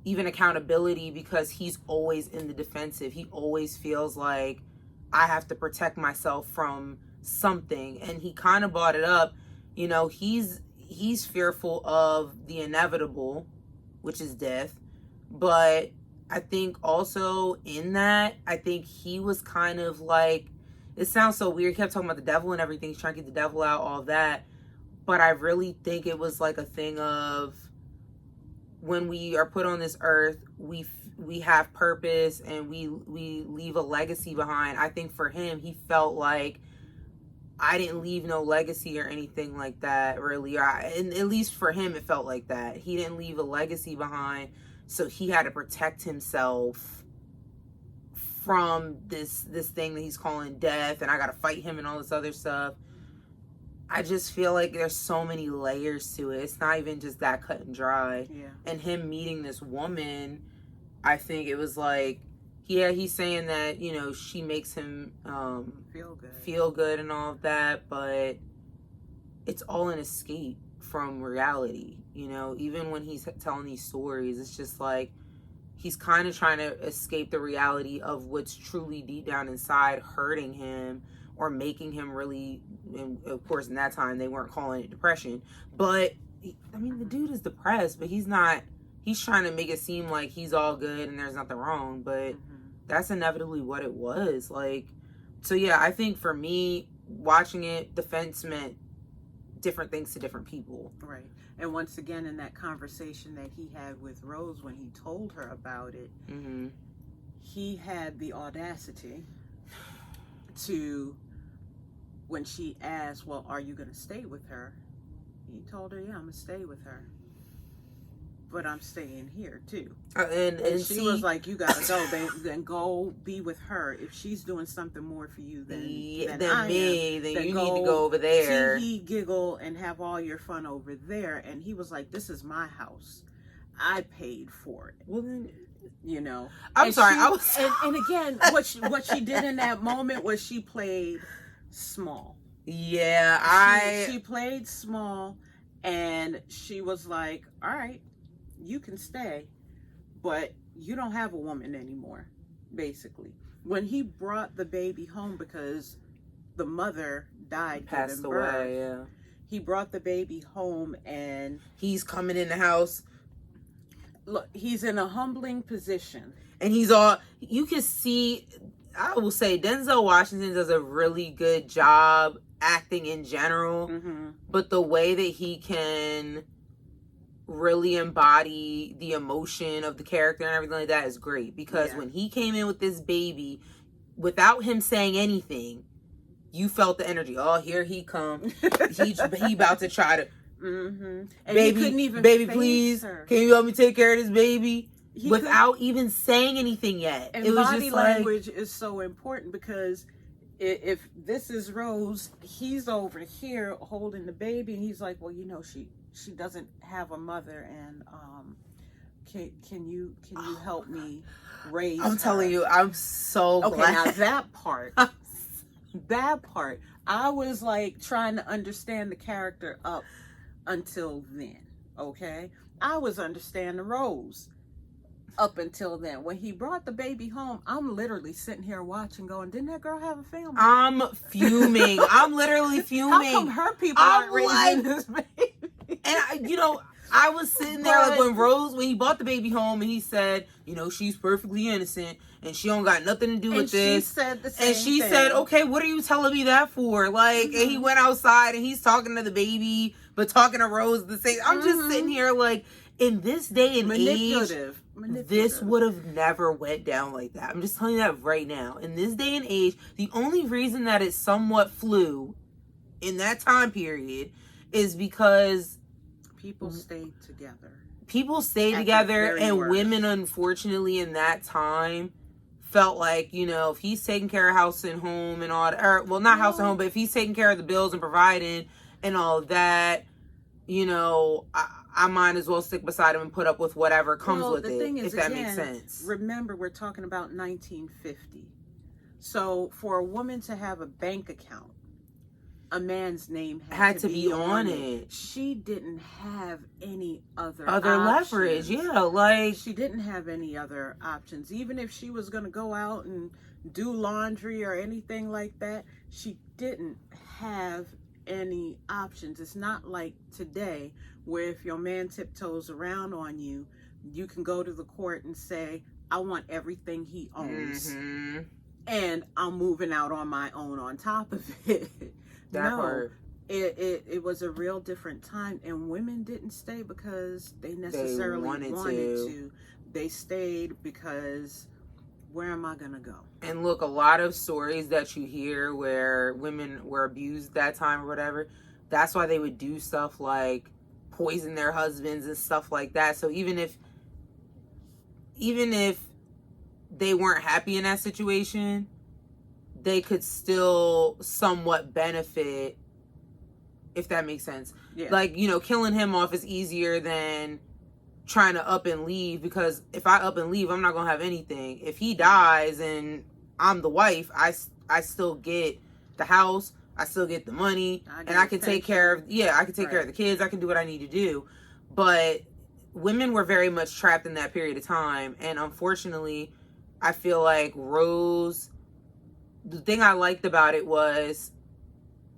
even accountability because he's always in the defensive. He always feels like I have to protect myself from something. And he kind of brought it up. You know, he's fearful of the inevitable, which is death. But I think also in that, I think he was kind of like, it sounds so weird. He kept talking about the devil and everything. He's trying to get the devil out, all that. But I really think it was like a thing of when we are put on this earth, we have purpose and we leave a legacy behind. I think for him, he felt like I didn't leave no legacy or anything like that, really. And at least for him, it felt like that. He didn't leave a legacy behind, so he had to protect himself from this thing that he's calling death, and I got to fight him and all this other stuff. I just feel like there's so many layers to it. It's not even just that cut and dry. Yeah. And him meeting this woman, I think it was like, yeah, he's saying that, you know, she makes him feel good and all of that, but it's all an escape from reality. You know, even when he's telling these stories, it's just like he's kind of trying to escape the reality of what's truly deep down inside hurting him or making him really, and of course in that time they weren't calling it depression, but I mean the dude is depressed, but he's trying to make it seem like he's all good and there's nothing wrong, but that's inevitably what it was. Like, so yeah, I think for me watching it, defense meant different things to different people. Right. And once again, in that conversation that he had with Rose when he told her about it, he had the audacity to, when she asked, well, are you going to stay with her? He told her, yeah, I'm going to stay with her. But I'm staying here too. And she was like, you got to go. Then go be with her. If she's doing something more for you than me, then you need to go over there. Tee giggle and have all your fun over there. And he was like, this is my house. I paid for it. Well, then, you know. I'm and sorry. And again, what she did in that moment was she played small. Yeah, she played small, and she was like, all right, you can stay, but you don't have a woman anymore, basically. When he brought the baby home because the mother died, passed away, yeah. He brought the baby home and he's coming in the house. Look, he's in a humbling position. And he's all, you can see, I will say Denzel Washington does a really good job acting in general, but the way that he can really embody the emotion of the character and everything like that is great, because when he came in with this baby without him saying anything, you felt the energy. Oh, here he comes. he about to try to and baby, he couldn't even baby, please, her. Can you help me take care of this baby? without even saying anything yet. And it was body just language is so important, because if this is Rose, he's over here holding the baby, and he's like, well, she doesn't have a mother, and can you help me raise I'm her? telling you, I'm so glad. Now that part, I was like trying to understand the character up until then. Okay, I was understanding Rose up until then. When he brought the baby home, I'm literally sitting here watching, going, didn't that girl have a family? I'm fuming. I'm literally fuming. How come her people aren't raising this baby? And I was sitting there like when he bought the baby home and he said, she's perfectly innocent and she don't got nothing to do with this. She said the same thing. said, okay, what are you telling me that for? Like, and he went outside and he's talking to the baby, but talking to Rose the same. I'm just sitting here like, in this day and age, this would have never went down like that. I'm just telling you that right now. In this day and age, the only reason that it somewhat flew in that time period is because people stayed together. And women, unfortunately, in that time felt like, if he's taking care of house and home and all that, or, well, not house and home, but if he's taking care of the bills and providing and all of that, I might as well stick beside him and put up with whatever comes with it, if that makes sense. Remember, we're talking about 1950. So for a woman to have a bank account, a man's name had to be on it. She didn't have any other leverage. Yeah, like she didn't have any other options. Even if she was going to go out and do laundry or anything like that, she didn't have any options. It's not like today where if your man tiptoes around on you, you can go to the court and say, I want everything he owns. And I'm moving out on my own on top of it. It was a real different time, and women didn't stay because they necessarily wanted to. They stayed because where am I gonna go? And look, a lot of stories that you hear where women were abused that time or whatever, that's why they would do stuff like poison their husbands and stuff like that. So even if they weren't happy in that situation, they could still somewhat benefit, if that makes sense. Yeah. Like, killing him off is easier than trying to up and leave, because if I up and leave, I'm not going to have anything. If he dies and I'm the wife, I still get the house, I still get the money, and I can take care of, I can take care of the kids, I can do what I need to do. But women were very much trapped in that period of time, and unfortunately, I feel like Rose, the thing I liked about it was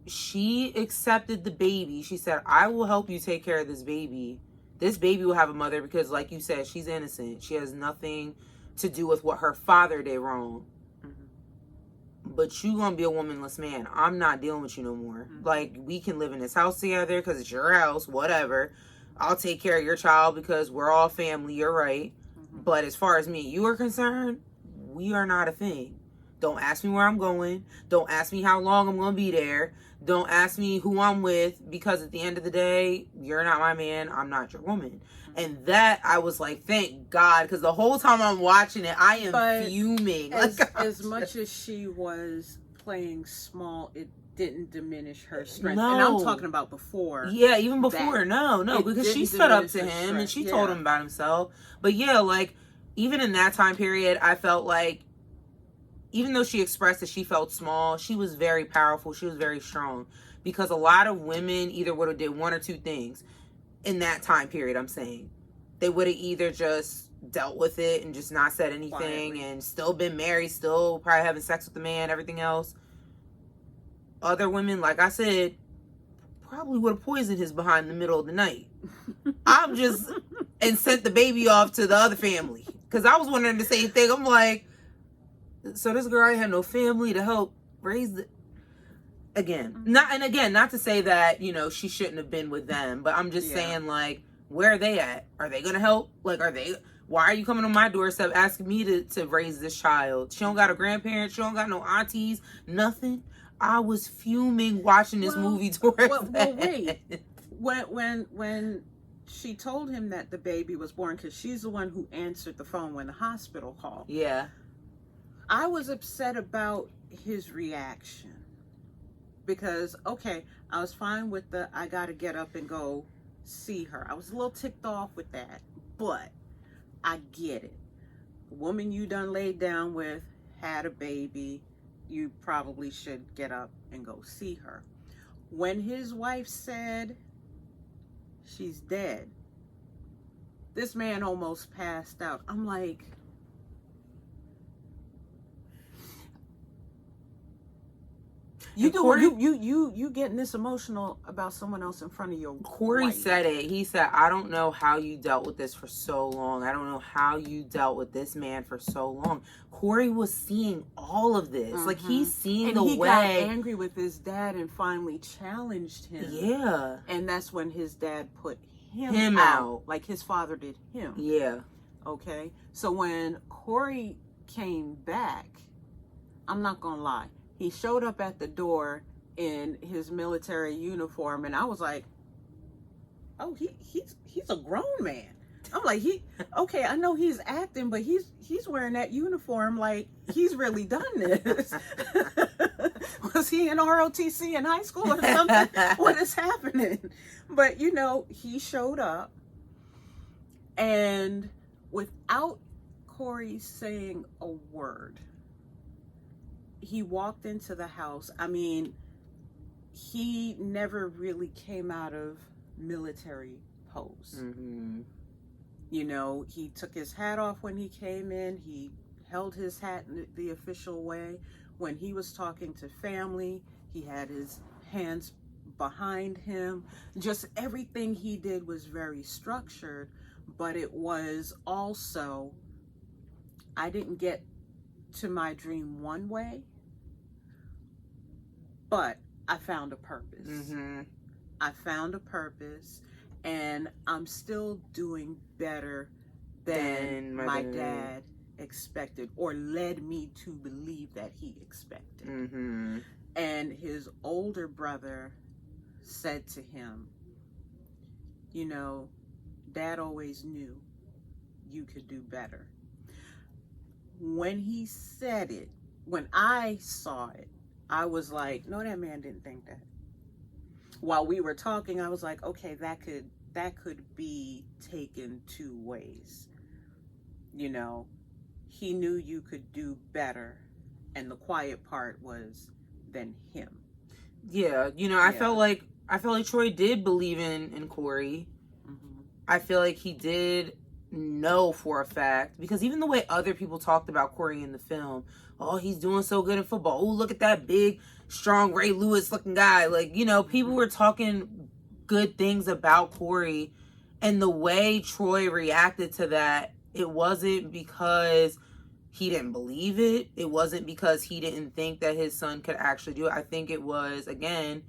she accepted the baby. She said, I will help you take care of this baby. This baby will have a mother because, like you said, she's innocent. She has nothing to do with what her father did wrong. But you gonna be a womanless man. I'm not dealing with you no more. Like, we can live in this house together because it's your house, whatever. I'll take care of your child because we're all family. You're right. But as far as me and you are concerned, we are not a thing. Don't ask me where I'm going. Don't ask me how long I'm going to be there. Don't ask me who I'm with, because at the end of the day, you're not my man. I'm not your woman. And that, I was like, thank God, because the whole time I'm watching it, I am fuming. As much as she was playing small, it didn't diminish her strength. No. And I'm talking about before. Yeah, even before. No, because she stood up to him and she told him about himself. But yeah, like, even in that time period, I felt like, even though she expressed that she felt small, she was very powerful. She was very strong. Because a lot of women either would have did one or two things in that time period, I'm saying. They would have either just dealt with it and just not said anything and still been married, still probably having sex with the man, everything else. Other women, like I said, probably would have poisoned his behind in the middle of the night. And sent the baby off to the other family. Because I was wondering the same thing. I'm like, so this girl ain't had no family to help raise the... Not to say that, she shouldn't have been with them, but I'm just saying, like, where are they at? Are they gonna help? Like, why are you coming on my doorstep asking me to raise this child? She don't got a grandparent, she don't got no aunties, nothing. I was fuming watching this movie towards that. Wait. When she told him that the baby was born because she's the one who answered the phone when the hospital called. Yeah. I was upset about his reaction because, okay, I was fine with the I got to get up and go see her. I was a little ticked off with that, but I get it. The woman you done laid down with had a baby. You probably should get up and go see her. When his wife said she's dead, this man almost passed out. I'm like, you getting this emotional about someone else in front of your Corey wife. said it. He said, I don't know how you dealt with this for so long. I don't know how you dealt with this man for so long. Corey was seeing all of this. Like, he's seeing and the he way. got angry with his dad and finally challenged him. Yeah. And that's when his dad put him out. Like his father did him. Yeah. Okay? So when Corey came back, I'm not going to lie. He showed up at the door in his military uniform, and I was like, "Oh, he's a grown man." I'm like, okay, I know he's acting, but he's wearing that uniform like he's really done this. Was he in ROTC in high school or something? What is happening? But he showed up, and without Corey saying a word, he walked into the house. I mean, he never really came out of military pose. He took his hat off when he came in. He held his hat in the official way. When he was talking to family, he had his hands behind him. Just everything he did was very structured, but it was also, I didn't get to my dream one way, but I found a purpose. I found a purpose, and I'm still doing better than my dad expected, or led me to believe that he expected. And his older brother said to him, Dad always knew you could do better. When he said it, when I saw it, I was like, no, that man didn't think that. While we were talking, I was like, okay, that could be taken two ways. He knew you could do better, and the quiet part was than him. Yeah, I felt like Troy did believe in Corey. I feel like he did know for a fact, because even the way other people talked about Corey in the film, oh, he's doing so good in football. Oh, look at that big, strong Ray Lewis looking guy. Like, people were talking good things about Corey, and the way Troy reacted to that, it wasn't because he didn't believe it. It wasn't because he didn't think that his son could actually do it. I think it was, again,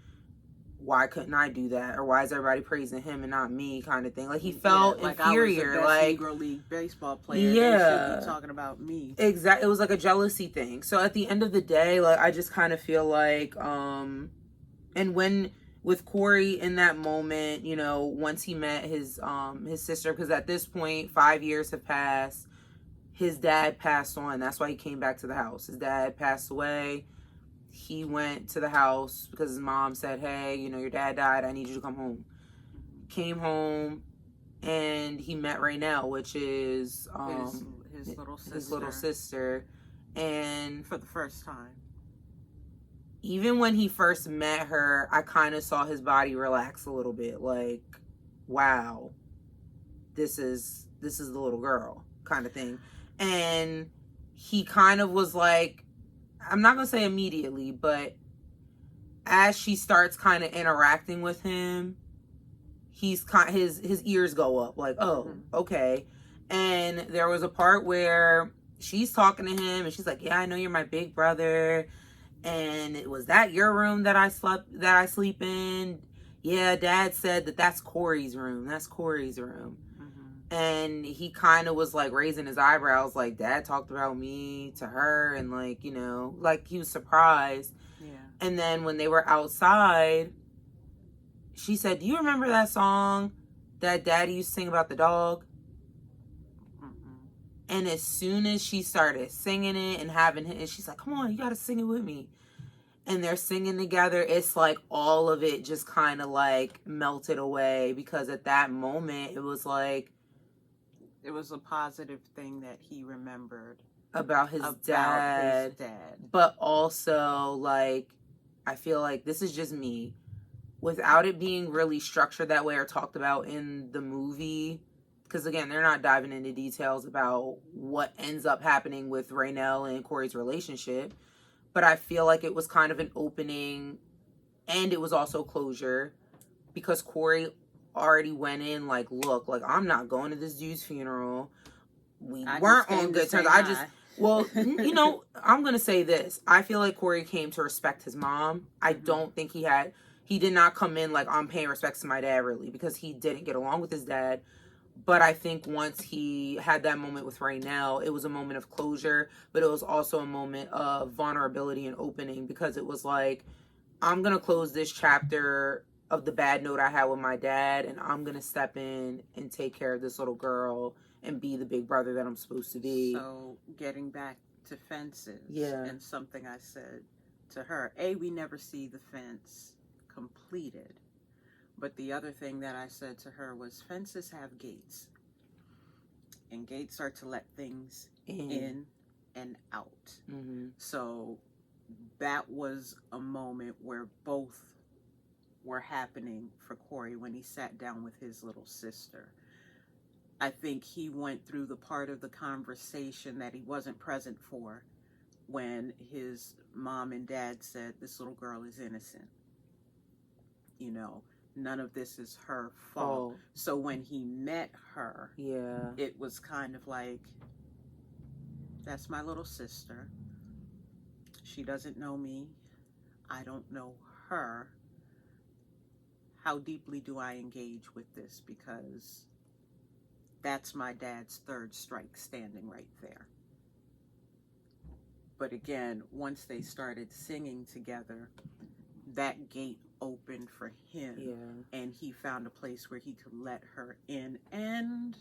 why couldn't I do that? Or why is everybody praising him and not me, kind of thing. Like, he felt inferior. I was the best Negro League baseball player. Yeah. They should be talking about me. Exactly. It was like a jealousy thing. So at the end of the day, like, I just kind of feel like, and when, with Corey in that moment, once he met his sister, because at this point, 5 years have passed, his dad passed on. That's why he came back to the house. His dad passed away. He went to the house because his mom said, hey, your dad died. I need you to come home. Came home, and he met Raynell, which is his little sister. His little sister. And for the first time. Even when he first met her, I kind of saw his body relax a little bit. Like, wow, this is the little girl kind of thing. And he kind of was like, I'm not going to say immediately, but as she starts kind of interacting with him, his ears go up like, oh, okay. And there was a part where she's talking to him and she's like, yeah, I know you're my big brother. And was that your room that I sleep in? Yeah, Dad said that's Corey's room. That's Corey's room. And he kind of was like raising his eyebrows, like, Dad talked about me to her, and like, like he was surprised. Yeah. And then when they were outside, she said, do you remember that song? that daddy used to sing about the dog? Mm-mm. And as soon as she started singing it and having it, and she's like, come on, you got to sing it with me. And they're singing together. It's like all of it just kind of like melted away, because at that moment it was like, it was a positive thing that he remembered about his dad. But also, like, I feel like this is just me. Without it being really structured that way or talked about in the movie, because again, they're not diving into details about what ends up happening with Raynell and Corey's relationship. But I feel like it was kind of an opening, and it was also closure, because Corey already went in like, look, like, I'm not going to this dude's funeral. We weren't on good terms. Well, you know, I'm going to say this. I feel like Corey came to respect his mom. I don't think he did not come in like, I'm paying respects to my dad, really, because he didn't get along with his dad. But I think once he had that moment with Raynell, it was a moment of closure, but it was also a moment of vulnerability and opening, because it was like, I'm going to close this chapter of the bad note I had with my dad, and I'm going to step in and take care of this little girl and be the big brother that I'm supposed to be. So getting back to fences, yeah, and something I said to her, we never see the fence completed. But the other thing that I said to her was, fences have gates. And gates are to let things in and out. Mm-hmm. So that was a moment where both were happening for Corey when he sat down with his little sister. I think he went through the part of the conversation that he wasn't present for, when his mom and dad said, this little girl is innocent. You know, none of this is her fault. So when he met her, it was kind of like, that's my little sister. She doesn't know me. I don't know her. How deeply do I engage with this? Because that's my dad's third strike standing right there. But again, once they started singing together, that gate opened for him, and he found a place where he could let her in and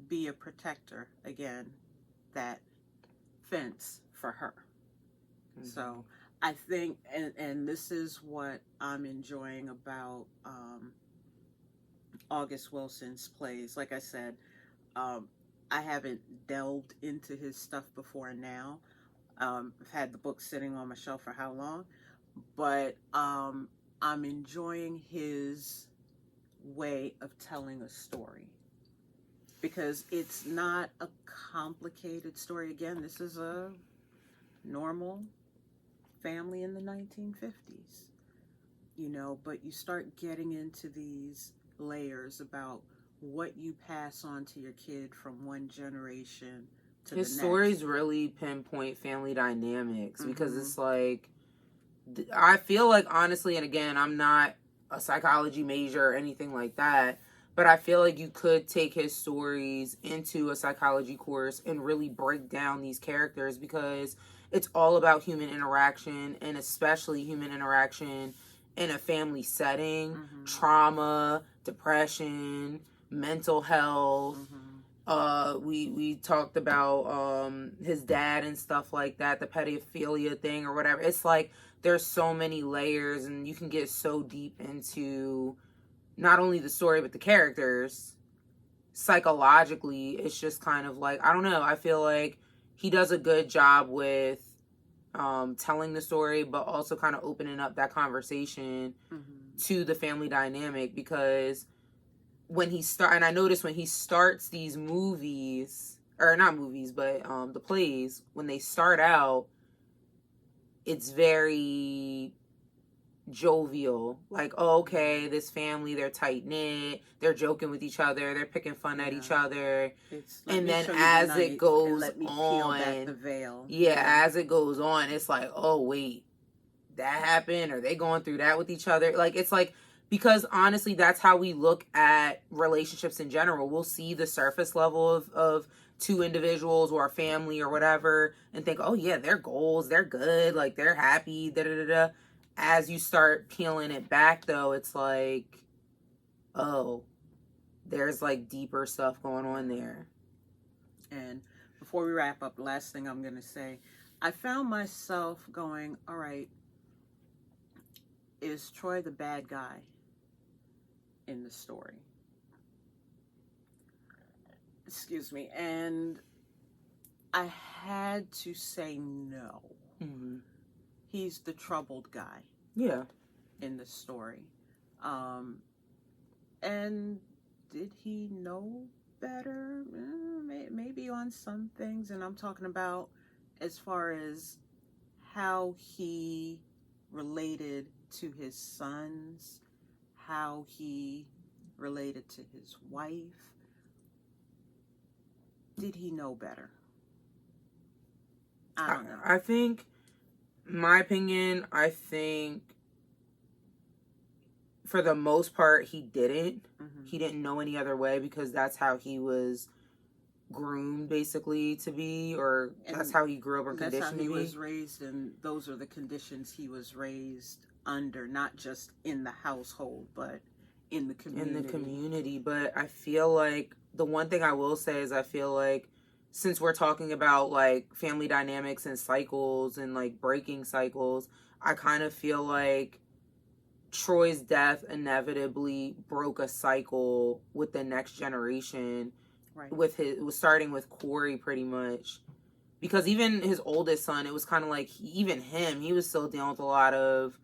be a protector, again, that fence for her. So I think, and this is what I'm enjoying about August Wilson's plays. Like I said, I haven't delved into his stuff before now. I've had the book sitting on my shelf for how long? But I'm enjoying his way of telling a story, because it's not a complicated story. Again, this is a normal family in the 1950s, you know, but you start getting into these layers about what you pass on to your kid from one generation to the next. His stories really pinpoint family dynamics, because it's like, I feel like, honestly, and again, I'm not a psychology major or anything like that, but I feel like you could take his stories into a psychology course and really break down these characters, because it's all about human interaction, and especially human interaction in a family setting, trauma, depression, mental health. We talked about his dad and stuff like that, the pedophilia thing or whatever. It's like, there's so many layers, and you can get so deep into not only the story but the characters. Psychologically, it's just kind of like, I don't know, I feel like he does a good job with telling the story, but also kind of opening up that conversation to the family dynamic, because when he and I notice when he starts these movies, or not movies, but the plays, when they start out, it's very jovial, like, oh, okay, this family, they're tight knit, they're joking with each other, they're picking fun at each other, and then as it goes on, as it goes on, it's like, oh wait, that happened, or they going through that with each other. Like, it's like, because honestly, that's how we look at relationships in general. We'll see the surface level of two individuals or a family or whatever, and think, oh yeah, their goals, they're good, like they're happy, da da da da. As you start peeling it back, though, it's like, oh, there's like deeper stuff going on there. And before we wrap up, the last thing I'm going to say, I found myself going, all right, is Troy the bad guy in the story? Excuse me. And I had to say no. Mm-hmm. He's the troubled guy. Yeah. In the story. And did he know better? Maybe on some things. And I'm talking about as far as how he related to his sons, how he related to his wife. Did he know better? I don't know. I think, my opinion, I think for the most part he didn't. Mm-hmm. He didn't know any other way because that's how he was groomed basically to be, or that's how he grew up or conditioned to be. That's how he was raised, and those are the conditions he was raised under, not just in the household, but in the community. But I feel like the one thing I will say is I feel like since we're talking about like family dynamics and cycles and like breaking cycles, I kind of feel like Troy's death inevitably broke a cycle with the next generation. Right. It was starting with Corey pretty much, because even his oldest son, it was kind of like he was still dealing with a lot of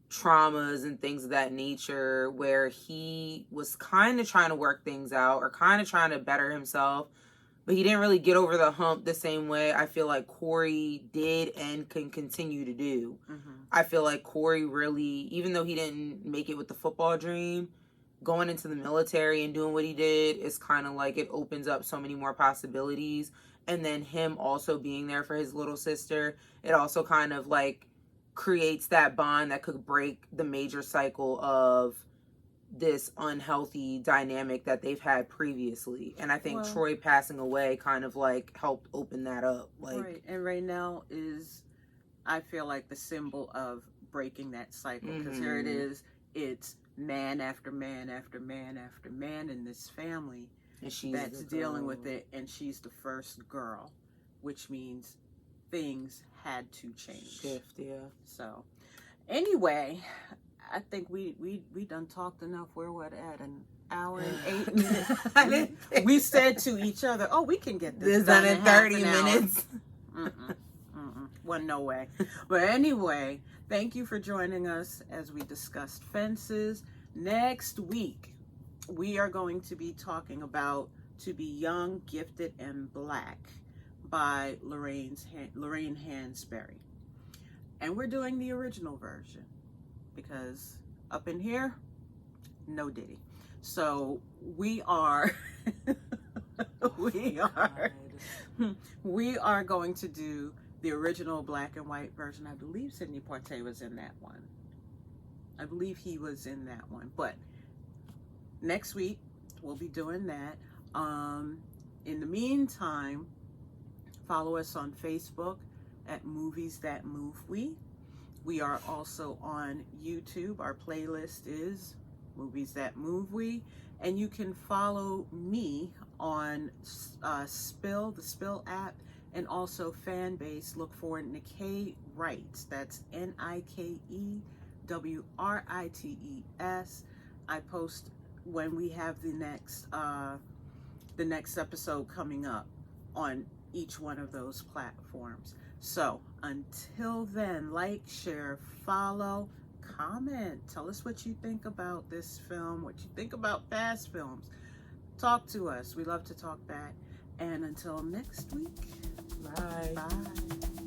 traumas and things of that nature, where he was kind of trying to work things out or kind of trying to better himself, but he didn't really get over the hump the same way I feel like Corey did and can continue to do. Mm-hmm. I feel like Corey really, even though he didn't make it with the football dream, going into the military and doing what he did is kind of like it opens up so many more possibilities. And then him also being there for his little sister, it also kind of like creates that bond that could break the major cycle of this unhealthy dynamic that they've had previously. And I think Troy passing away kind of like helped open that up. Like, right. And Raynell is, I feel like, the symbol of breaking that cycle, because here it is, it's man after man after man after man in this family that's dealing with it, and she's the first girl, which means things had to change. Shift, yeah. So anyway, I think we done talked enough. We're at an hour and 8 minutes. We said to each other, "Oh, we can get this done in 30 minutes." Well, no way. But anyway, thank you for joining us as we discussed Fences. Next week, we are going to be talking about To Be Young, Gifted, and Black by Lorraine Hansberry. And we're doing the original version, because up in here, no Diddy. So we are we are going to do the original black and white version. I believe Sidney Poitier was in that one. I believe he was in that one. But next week we'll be doing that. In the meantime, follow us on Facebook at Movies That Move We. We are also on YouTube. Our playlist is Movies That Move We. And you can follow me on the Spill app, and also fan base. Look for Nikay Writes. That's NIKEWRITES. I post when we have the next episode coming up on each one of those platforms. So until then, like, share, follow, comment. Tell us what you think about this film, what you think about past films. Talk to us. We love to talk back. And until next week, bye. Bye.